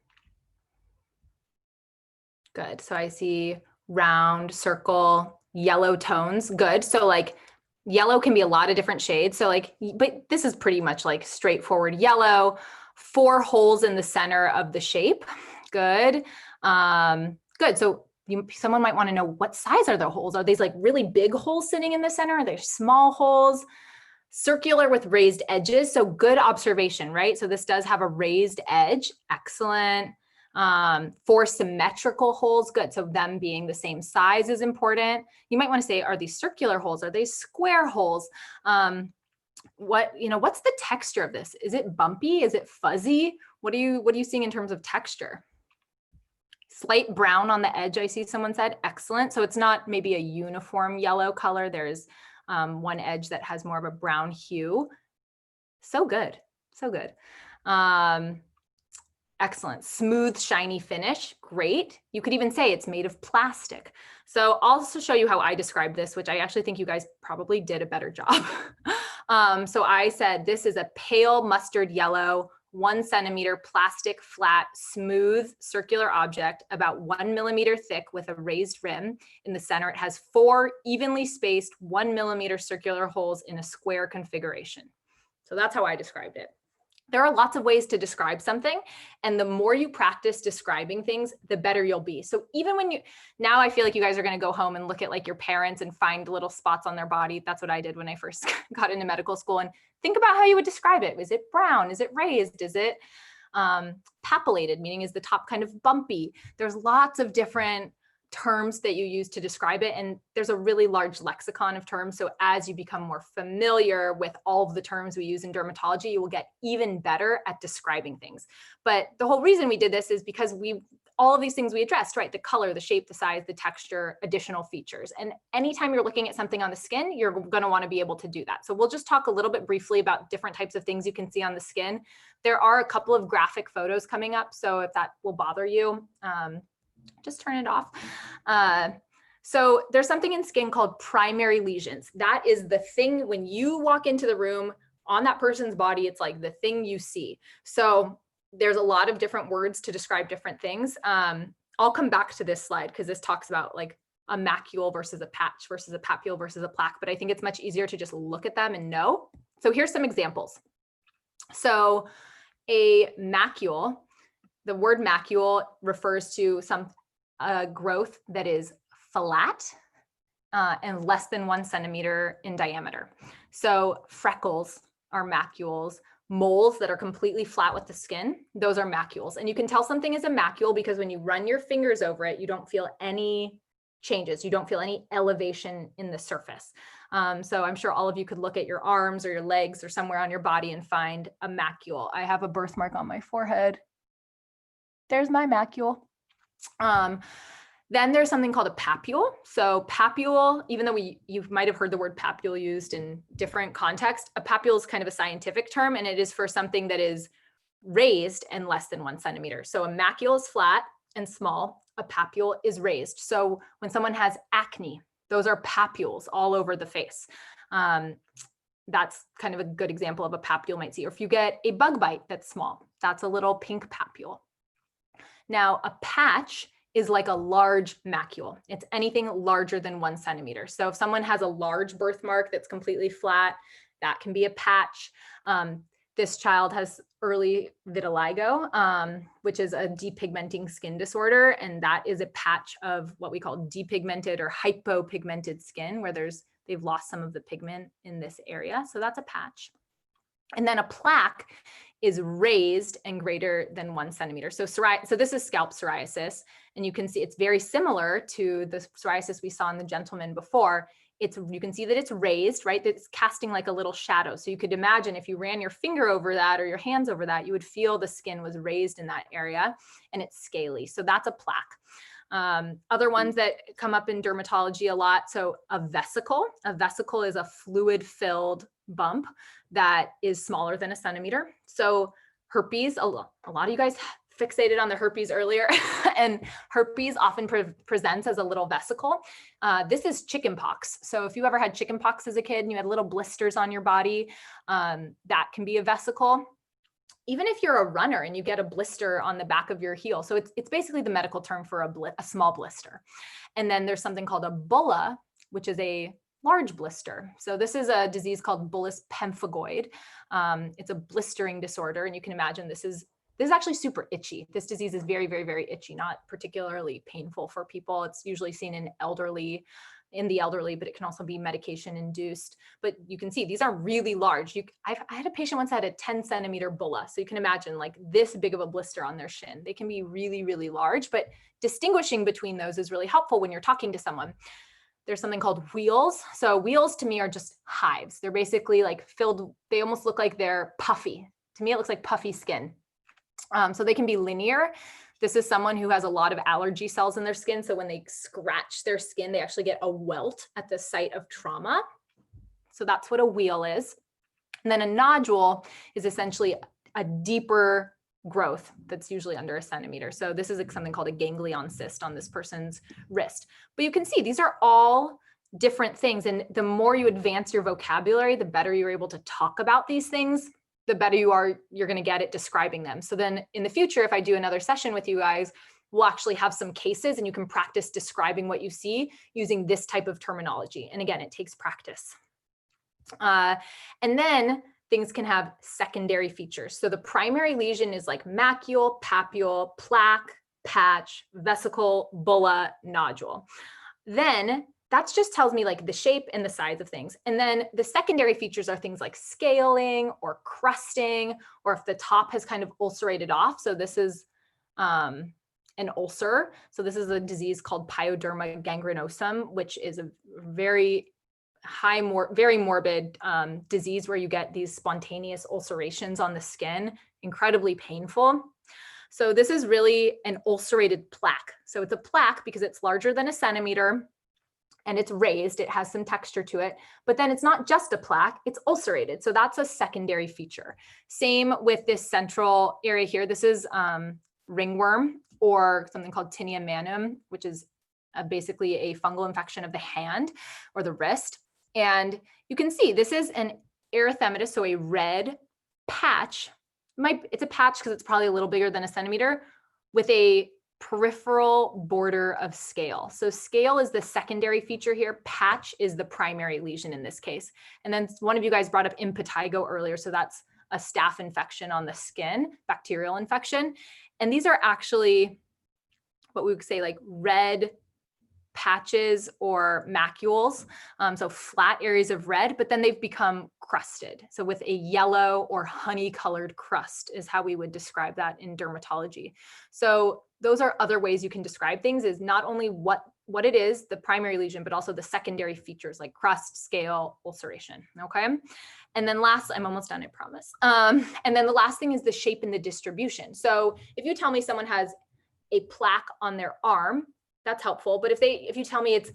B: Good. So I see round, circle, yellow tones. Good. So like yellow can be a lot of different shades. So like, but this is pretty much like straightforward yellow, 4 holes in the center of the shape. Good. Good. So someone might want to know, what size are the holes? Are these like really big holes sitting in the center? Are they small holes? Circular with raised edges. So good observation, right? So this does have a raised edge. Excellent. 4 symmetrical holes. Good. So them being the same size is important. You might want to say, are these circular holes? Are they square holes? What's the texture of this? Is it bumpy? Is it fuzzy? What are you seeing in terms of texture? Slight brown on the edge, I see someone said. Excellent. So it's not maybe a uniform yellow color. There's one edge that has more of a brown hue. So good. So good. Excellent. Smooth, shiny finish. Great. You could even say it's made of plastic. So I'll also show you how I describe this, which I actually think you guys probably did a better job. So I said this is a pale mustard yellow, 1 centimeter plastic, flat, smooth, circular object about 1 millimeter thick with a raised rim. In the center, it has 4 evenly spaced 1 millimeter circular holes in a square configuration. So that's how I described it. There are lots of ways to describe something, and the more you practice describing things, the better you'll be. So even when now I feel like you guys are going to go home and look at like your parents and find little spots on their body. That's what I did when I first got into medical school, and think about how you would describe it. Is it brown? Is it raised? Is it papillated, meaning is the top kind of bumpy? There's lots of different terms that you use to describe it. And there's a really large lexicon of terms. So as you become more familiar with all of the terms we use in dermatology, you will get even better at describing things. But the whole reason we did this is because all of these things we addressed, right? The color, the shape, the size, the texture, additional features. And anytime you're looking at something on the skin, you're going to want to be able to do that. So we'll just talk a little bit briefly about different types of things you can see on the skin. There are a couple of graphic photos coming up. So if that will bother you, just turn it off. So there's something in skin called primary lesions. That is the thing when you walk into the room on that person's body, it's like the thing you see. So there's a lot of different words to describe different things. I'll come back to this slide because this talks about like a macule versus a patch versus a papule versus a plaque, but I think it's much easier to just look at them and know. So here's some examples. So a macule, the word macule refers to some growth that is flat and less than 1 centimeter in diameter. So freckles are macules. Moles that are completely flat with the skin, those are macules. And you can tell something is a macule because when you run your fingers over it, you don't feel any changes. You don't feel any elevation in the surface. So I'm sure all of you could look at your arms or your legs or somewhere on your body and find a macule. I have a birthmark on my forehead. There's my macule. Then there's something called a papule. So papule, even though you might have heard the word papule used in different contexts, a papule is kind of a scientific term, and it is for something that is raised and less than 1 centimeter. So a macule is flat and small. A papule is raised. So when someone has acne, those are papules all over the face. That's kind of a good example of a papule you might see. Or if you get a bug bite that's small, that's a little pink papule. Now, a patch is like a large macule. It's anything larger than 1 centimeter. So if someone has a large birthmark that's completely flat, that can be a patch. This child has early vitiligo, which is a depigmenting skin disorder. And that is a patch of what we call depigmented or hypopigmented skin, where they've lost some of the pigment in this area. So that's a patch. And then a plaque is raised and greater than 1 centimeter. So this is scalp psoriasis. And you can see it's very similar to the psoriasis we saw in the gentleman before. You can see that it's raised, right? It's casting like a little shadow. So you could imagine if you ran your finger over that or your hands over that, you would feel the skin was raised in that area, and it's scaly. So that's a plaque. Other ones that come up in dermatology a lot. So a vesicle is a fluid filled bump that is smaller than 1 centimeter. So herpes, a lot of you guys fixated on the herpes earlier, and herpes often presents as a little vesicle. This is chickenpox. So if you ever had chickenpox as a kid and you had little blisters on your body, that can be a vesicle. Even if you're a runner and you get a blister on the back of your heel. So it's basically the medical term for a small blister. And then there's something called a bulla, which is a large blister. So this is a disease called bullous pemphigoid. It's a blistering disorder. And you can imagine this is actually super itchy. This disease is very, very, very itchy, not particularly painful for people. It's usually seen in the elderly, but it can also be medication induced. But you can see these are really large. I had a patient once that had a 10-centimeter bulla. So you can imagine like this big of a blister on their shin. They can be really, really large, but distinguishing between those is really helpful when you're talking to someone. There's something called wheals. So wheals to me are just hives. They're basically like filled, they almost look like they're puffy. To me, it looks like puffy skin. So they can be linear. This is someone who has a lot of allergy cells in their skin. So when they scratch their skin, they actually get a welt at the site of trauma. So that's what a wheal is. And then a nodule is essentially a deeper growth that's usually under a centimeter. So this is something called a ganglion cyst on this person's wrist. But you can see these are all different things. And the more you advance your vocabulary, the better you're able to talk about these things, the better you're going to get at describing them. So then in the future, if I do another session with you guys, we'll actually have some cases and you can practice describing what you see using this type of terminology. And again, it takes practice. And then things can have secondary features. So the primary lesion is like macule, papule, plaque, patch, vesicle, bulla, nodule. Then that just tells me like the shape and the size of things. And then the secondary features are things like scaling or crusting, or if the top has kind of ulcerated off. So this is an ulcer. So this is a disease called pyoderma gangrenosum, which is a very very morbid disease where you get these spontaneous ulcerations on the skin, incredibly painful. So this is really an ulcerated plaque. So it's a plaque because it's larger than a centimeter and it's raised. It has some texture to it, but then it's not just a plaque, it's ulcerated. So that's a secondary feature. Same with this central area here. This is ringworm or something called tinea manum, which is basically a fungal infection of the hand or the wrist. And you can see this is an erythematous, so a red patch. It's a patch because it's probably a little bigger than a centimeter with a peripheral border of scale. So scale is the secondary feature here. Patch is the primary lesion in this case. And then one of you guys brought up impetigo earlier. So that's a staph infection on the skin, bacterial infection. And these are actually what we would say like red patches or macules, so flat areas of red, but then they've become crusted. So with a yellow or honey colored crust is how we would describe that in dermatology. So those are other ways you can describe things, is not only what it is, the primary lesion, but also the secondary features like crust, scale, ulceration, okay? And then last, I'm almost done, I promise. And then the last thing is the shape and the distribution. So if you tell me someone has a plaque on their arm, that's helpful. But if you tell me it's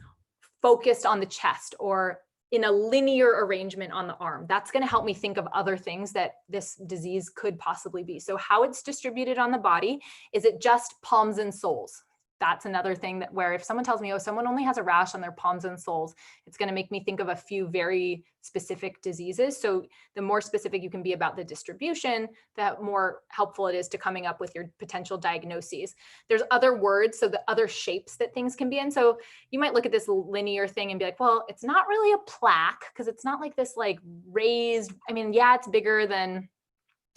B: focused on the chest or in a linear arrangement on the arm, that's going to help me think of other things that this disease could possibly be. So how it's distributed on the body, is it just palms and soles? That's another thing that where if someone tells me, oh, someone only has a rash on their palms and soles, it's going to make me think of a few very specific diseases. So the more specific you can be about the distribution, the more helpful it is to coming up with your potential diagnoses. There's other words, so the other shapes that things can be in. So you might look at this linear thing and be like, well, it's not really a plaque because it's not like this like raised, I mean, yeah, it's bigger than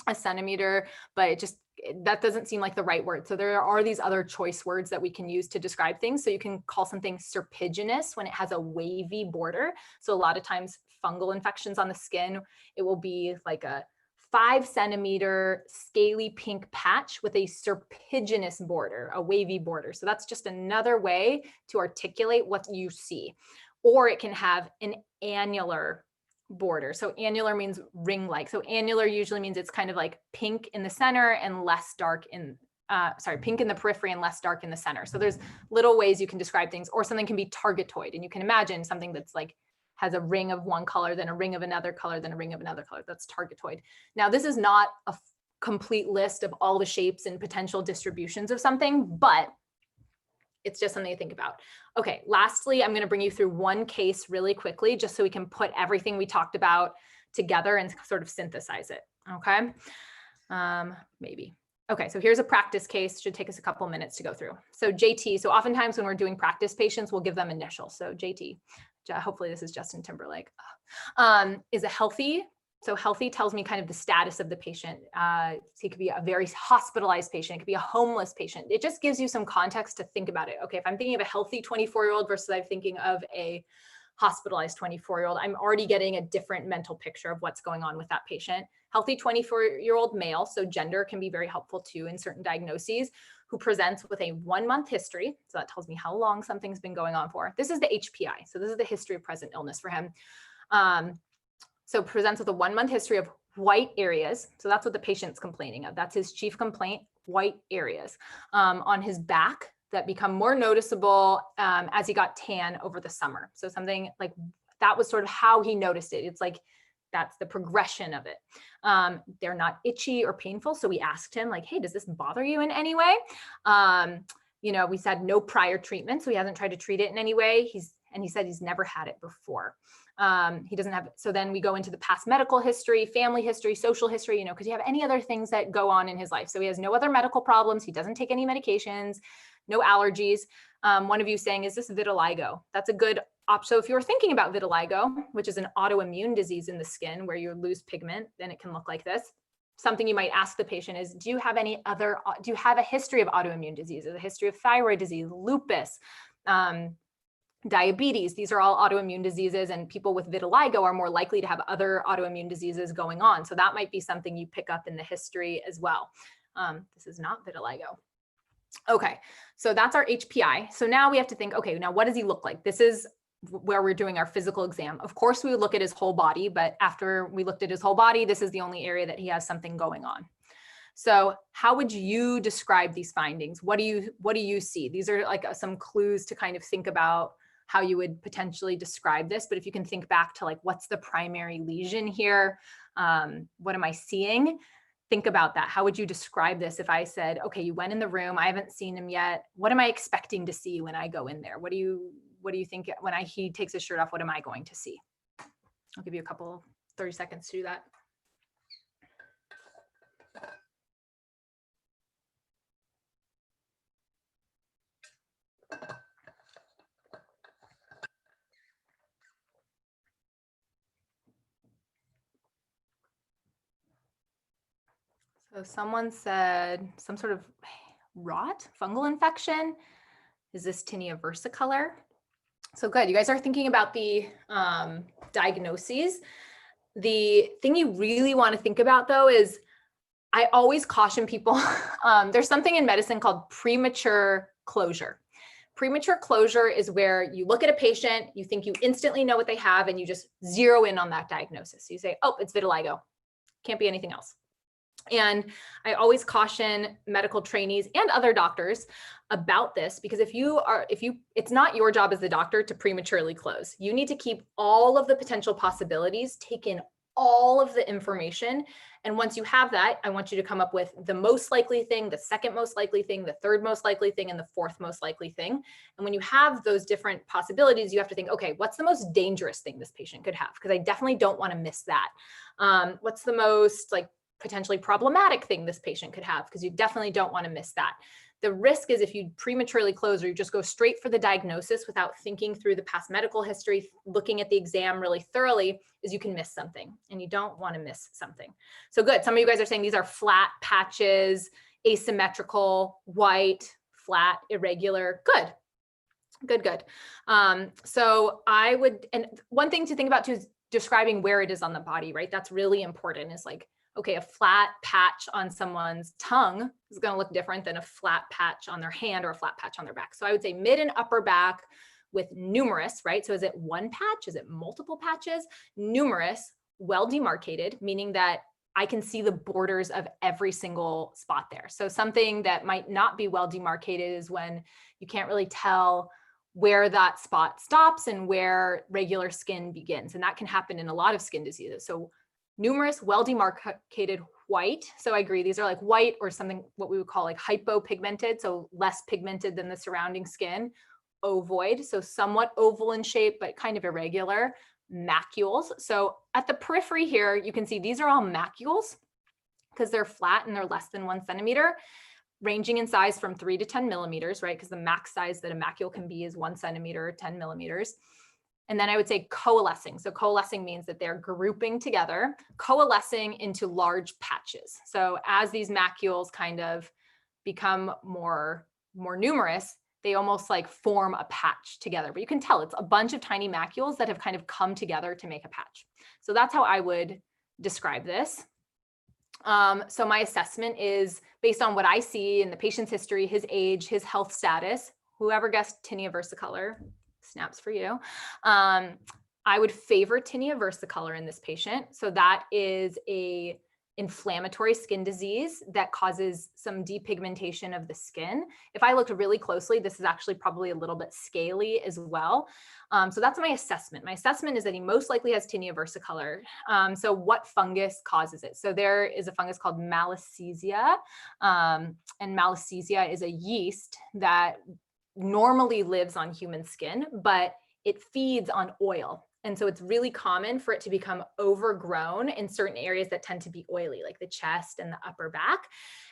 B: a centimeter, but that doesn't seem like the right word. So there are these other choice words that we can use to describe things. So you can call something serpiginous when it has a wavy border. So a lot of times fungal infections on the skin, it will be like a 5 centimeter scaly pink patch with a serpiginous border, a wavy border. So that's just another way to articulate what you see. Or it can have an annular border. So annular means ring-like. So annular usually means it's kind of like pink in the center and less dark in, pink in the periphery and less dark in the center. So there's little ways you can describe things, or something can be targetoid. And you can imagine something that's like has a ring of one color, then a ring of another color, then a ring of another color. That's targetoid. Now, this is not complete list of all the shapes and potential distributions of something, but it's just something to think about. Okay, lastly, I'm going to bring you through one case really quickly, just so we can put everything we talked about together and sort of synthesize it. Okay, maybe. Okay, so here's a practice case. Should take us a couple minutes to go through. So JT, so oftentimes when we're doing practice patients, we'll give them initials. So JT, hopefully this is Justin Timberlake, is a healthy. So healthy tells me kind of the status of the patient. He could be a very hospitalized patient. It could be a homeless patient. It just gives you some context to think about it. Okay, if I'm thinking of a healthy 24-year-old versus I'm thinking of a hospitalized 24-year-old, I'm already getting a different mental picture of what's going on with that patient. Healthy 24-year-old male, so gender can be very helpful too in certain diagnoses, who presents with a 1-month history. So that tells me how long something's been going on for. This is the HPI. So this is the history of present illness for him. So presents with a 1-month history of white areas. So that's what the patient's complaining of. That's his chief complaint, white areas on his back that become more noticeable as he got tan over the summer. So something like that was sort of how he noticed it. It's like, that's the progression of it. They're not itchy or painful. So we asked him like, hey, does this bother you in any way? We said no prior treatment. So he hasn't tried to treat it in any way. He said he's never had it before. He doesn't have, so then we go into the past medical history, family history, social history, because you have any other things that go on in his life. So he has no other medical problems. He doesn't take any medications, no allergies. One of you saying, is this vitiligo? That's a good option. So if you're thinking about vitiligo, which is an autoimmune disease in the skin where you lose pigment, then it can look like this. Something you might ask the patient is, do you have a history of autoimmune diseases, a history of thyroid disease, lupus, diabetes? These are all autoimmune diseases, and people with vitiligo are more likely to have other autoimmune diseases going on. So that might be something you pick up in the history as well. This is not vitiligo. Okay, so that's our HPI. So now we have to think, okay, now what does he look like? This is where we're doing our physical exam. Of course, we would look at his whole body, but after we looked at his whole body, this is the only area that he has something going on. So how would you describe these findings? What do you see? These are like some clues to kind of think about how you would potentially describe this. But if you can think back to like, what's the primary lesion here? What am I seeing? Think about that. How would you describe this if I said, okay, you went in the room, I haven't seen him yet. What am I expecting to see when I go in there? What do you think when he takes his shirt off, what am I going to see? I'll give you a couple, 30 seconds to do that. So someone said some sort of rot, fungal infection. Is this tinea versicolor? So good, you guys are thinking about the diagnoses. The thing you really want to think about though is, I always caution people, there's something in medicine called premature closure. Premature closure is where you look at a patient, you think you instantly know what they have, and you just zero in on that diagnosis. So you say, oh, it's vitiligo. Can't be anything else. And I always caution medical trainees and other doctors about this, because it's not your job as the doctor to prematurely close. You need to keep all of the potential possibilities, take in all of the information. And once you have that, I want you to come up with the most likely thing, the second most likely thing, the third most likely thing, and the fourth most likely thing. And when you have those different possibilities, you have to think, okay, what's the most dangerous thing this patient could have? Because I definitely don't want to miss that. What's the most potentially problematic thing this patient could have? Because you definitely don't want to miss that. The risk is if you prematurely close or you just go straight for the diagnosis without thinking through the past medical history, looking at the exam really thoroughly, is you can miss something, and you don't want to miss something. So good. Some of you guys are saying these are flat patches, asymmetrical, white, flat, irregular. Good. Good. So I would, and one thing to think about too is describing where it is on the body, right? That's really important. Is like, okay, a flat patch on someone's tongue is going to look different than a flat patch on their hand or a flat patch on their back. So I would say mid and upper back with numerous, right? So is it one patch? Is it multiple patches? Numerous, well demarcated, meaning that I can see the borders of every single spot there. So something that might not be well demarcated is when you can't really tell where that spot stops and where regular skin begins. And that can happen in a lot of skin diseases. So numerous, well-demarcated white. So I agree, these are like white or something, what we would call like hypopigmented, so less pigmented than the surrounding skin. Ovoid, so somewhat oval in shape, but kind of irregular. Macules. So at the periphery here, you can see these are all macules because they're flat and they're less than 1 centimeter, ranging in size from 3 to 10 millimeters, right? Because the max size that a macule can be is 1 centimeter, 10 millimeters. And then I would say coalescing. So coalescing means that they're grouping together, coalescing into large patches. So as these macules kind of become more numerous, they almost like form a patch together. But you can tell it's a bunch of tiny macules that have kind of come together to make a patch. So that's how I would describe this. So my assessment is based on what I see in the patient's history, his age, his health status. Whoever guessed tinea versicolor, snaps for you. I would favor tinea versicolor in this patient. So that is a inflammatory skin disease that causes some depigmentation of the skin. If I looked really closely, this is actually probably a little bit scaly as well. So that's my assessment. My assessment is that he most likely has tinea versicolor. So what fungus causes it? So there is a fungus called Malassezia, and Malassezia is a yeast that normally lives on human skin, but it feeds on oil. And so it's really common for it to become overgrown in certain areas that tend to be oily, like the chest and the upper back.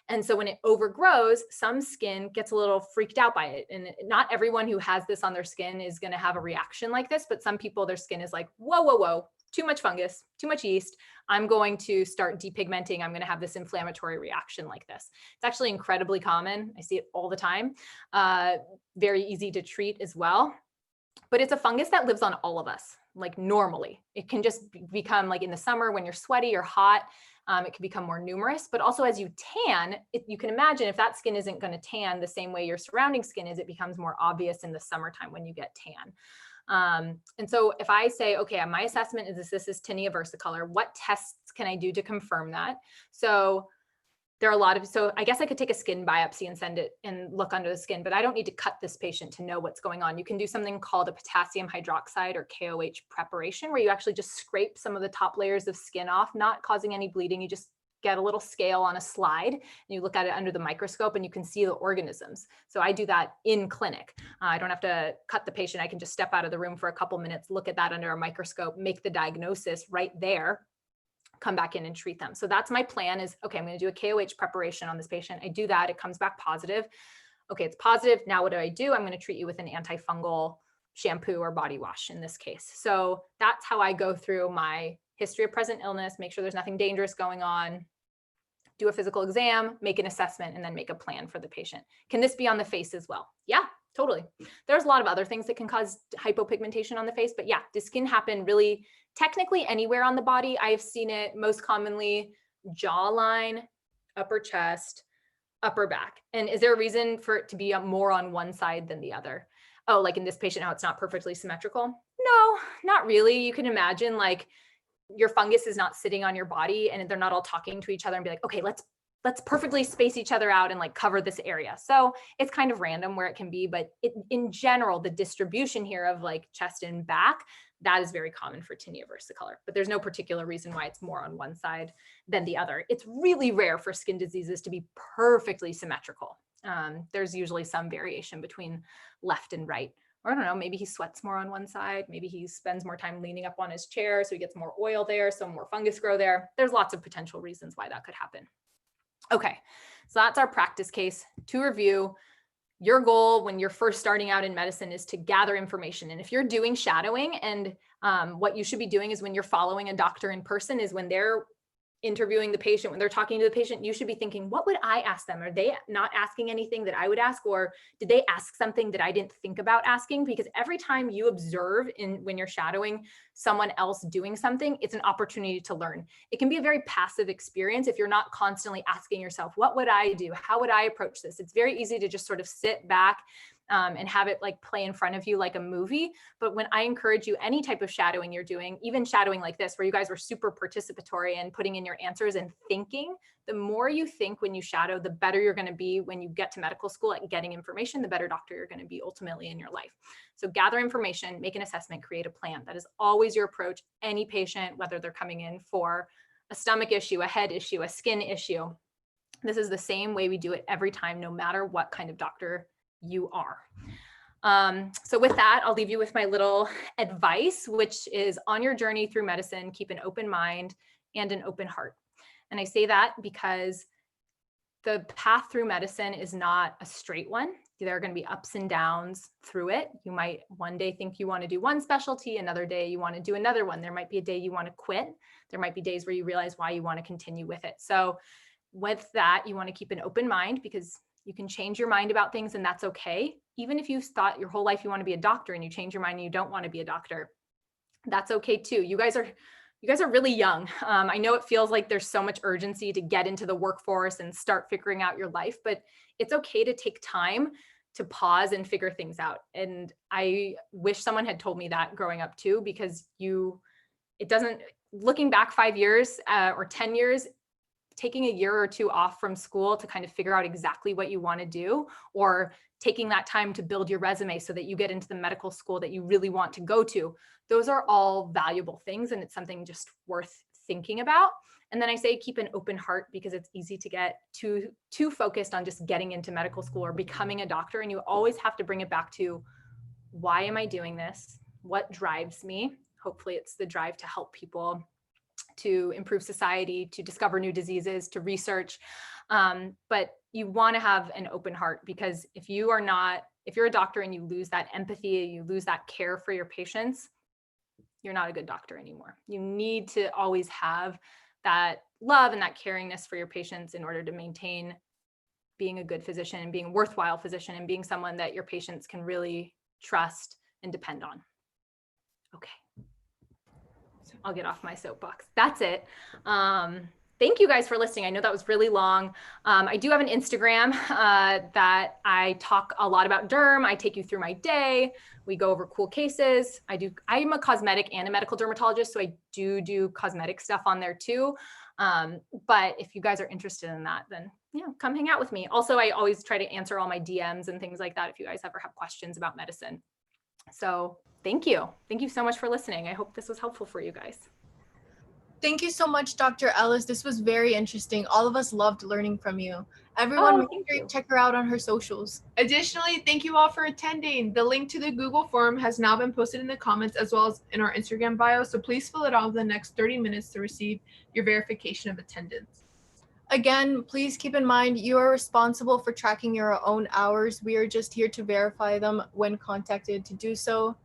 B: And so when it overgrows, some skin gets a little freaked out by it. And not everyone who has this on their skin is going to have a reaction like this, but some people, their skin is like, whoa, whoa, whoa, too much fungus, too much yeast. I'm going to start depigmenting. I'm going to have this inflammatory reaction like this. It's actually incredibly common. I see it all the time. Very easy to treat as well. But it's a fungus that lives on all of us, like normally. It can just become like in the summer when you're sweaty or hot, it can become more numerous. But also as you tan, you can imagine if that skin isn't going to tan the same way your surrounding skin is, it becomes more obvious in the summertime when you get tan. And so if I say, okay, my assessment is this is tinea versicolor, what tests can I do to confirm that? So there are a lot of, so I guess I could take a skin biopsy and send it and look under the skin, but I don't need to cut this patient to know what's going on. You can do something called a potassium hydroxide or KOH preparation, where you actually just scrape some of the top layers of skin off, not causing any bleeding. You just get a little scale on a slide and you look at it under the microscope and you can see the organisms. So I do that in clinic. I don't have to cut the patient. I can just step out of the room for a couple minutes, look at that under a microscope, make the diagnosis right there, come back in and treat them. So that's my plan is, okay, I'm going to do a KOH preparation on this patient. I do that. It comes back positive. Okay, it's positive. Now what do? I'm going to treat you with an antifungal shampoo or body wash in this case. So that's how I go through my history of present illness, make sure there's nothing dangerous going on, do a physical exam, make an assessment, and then make a plan for the patient. Can this be on the face as well? Yeah, totally. There's a lot of other things that can cause hypopigmentation on the face, but yeah, this can happen really technically anywhere on the body. I've seen it most commonly jawline, upper chest, upper back. And is there a reason for it to be more on one side than the other? Oh, like in this patient, how it's not perfectly symmetrical? No, not really. You can imagine like your fungus is not sitting on your body and they're not all talking to each other and be like, okay, let's perfectly space each other out and like cover this area. So it's kind of random where it can be, but in general, the distribution here of like chest and back, that is very common for tinea versicolor, but there's no particular reason why it's more on one side than the other. It's really rare for skin diseases to be perfectly symmetrical. There's usually some variation between left and right. Or I don't know, maybe he sweats more on one side. Maybe he spends more time leaning up on his chair, so he gets more oil there, so more fungus grow there. There's lots of potential reasons why that could happen. Okay, so that's our practice case. To review, your goal when you're first starting out in medicine is to gather information. And if you're doing shadowing, and what you should be doing is when you're following a doctor in person is when they're interviewing the patient, when they're talking to the patient, you should be thinking, what would I ask them? Are they not asking anything that I would ask? Or did they ask something that I didn't think about asking? Because every time you observe when you're shadowing someone else doing something, it's an opportunity to learn. It can be a very passive experience if you're not constantly asking yourself, what would I do? How would I approach this? It's very easy to just sort of sit back and have it like play in front of you like a movie. But when I encourage you, any type of shadowing you're doing, even shadowing like this, where you guys were super participatory and putting in your answers and thinking, the more you think when you shadow, the better you're going to be when you get to medical school at getting information, the better doctor you're going to be ultimately in your life. So gather information, make an assessment, create a plan. That is always your approach. Any patient, whether they're coming in for a stomach issue, a head issue, a skin issue. This is the same way we do it every time, no matter what kind of doctor you are. So with that, I'll leave you with my little advice, which is on your journey through medicine, keep an open mind and an open heart. And I say that because the path through medicine is not a straight one. There are going to be ups and downs through it. You might one day think you want to do one specialty, another day you want to do another one. There might be a day you want to quit. There might be days where you realize why you want to continue with it. So with that, you want to keep an open mind, because you can change your mind about things, and that's okay. Even if you thought your whole life you want to be a doctor and you change your mind and you don't want to be a doctor, that's okay too. You guys are really young. I know it feels like there's so much urgency to get into the workforce and start figuring out your life, but it's okay to take time to pause and figure things out. And I wish someone had told me that growing up too, because looking back 5 years or 10 years, taking a year or two off from school to kind of figure out exactly what you want to do, or taking that time to build your resume so that you get into the medical school that you really want to go to. Those are all valuable things, and it's something just worth thinking about. And then I say keep an open heart, because it's easy to get too focused on just getting into medical school or becoming a doctor. And you always have to bring it back to, why am I doing this? What drives me? Hopefully it's the drive to help people, to improve society, to discover new diseases, to research. But you want to have an open heart, because if you're a doctor and you lose that empathy, you lose that care for your patients, you're not a good doctor anymore. You need to always have that love and that caringness for your patients in order to maintain being a good physician and being a worthwhile physician and being someone that your patients can really trust and depend on. Okay. I'll get off my soapbox. That's it. Thank you guys for listening. I know that was really long. I do have an Instagram that I talk a lot about derm. I take you through my day. We go over cool cases. I'm a cosmetic and a medical dermatologist, so I do cosmetic stuff on there too. But if you guys are interested in that, then come hang out with me. Also, I always try to answer all my DMs and things like that if you guys ever have questions about medicine. So thank you. Thank you so much for listening. I hope this was helpful for you guys.
C: Thank you so much, Dr. Ellis. This was very interesting. All of us loved learning from you. Everyone, make sure you check her out on her socials.
A: Additionally, thank you all for attending. The link to the Google form has now been posted in the comments as well as in our Instagram bio, so please fill it out in the next 30 minutes to receive your verification of attendance.
C: Again, please keep in mind you are responsible for tracking your own hours. We are just here to verify them when contacted to do so.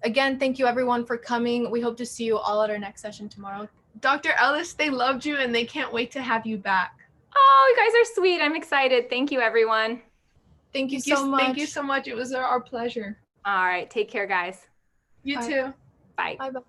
C: Again, thank you everyone for coming. We hope to see you all at our next session tomorrow.
A: Dr. Ellis, they loved you and they can't wait to have you back.
B: Oh, you guys are sweet. I'm excited. Thank you, everyone.
C: Thank you so much.
A: Thank you so much. It was our pleasure.
B: All right. Take care, guys.
A: You too.
B: Bye.
C: Bye-bye.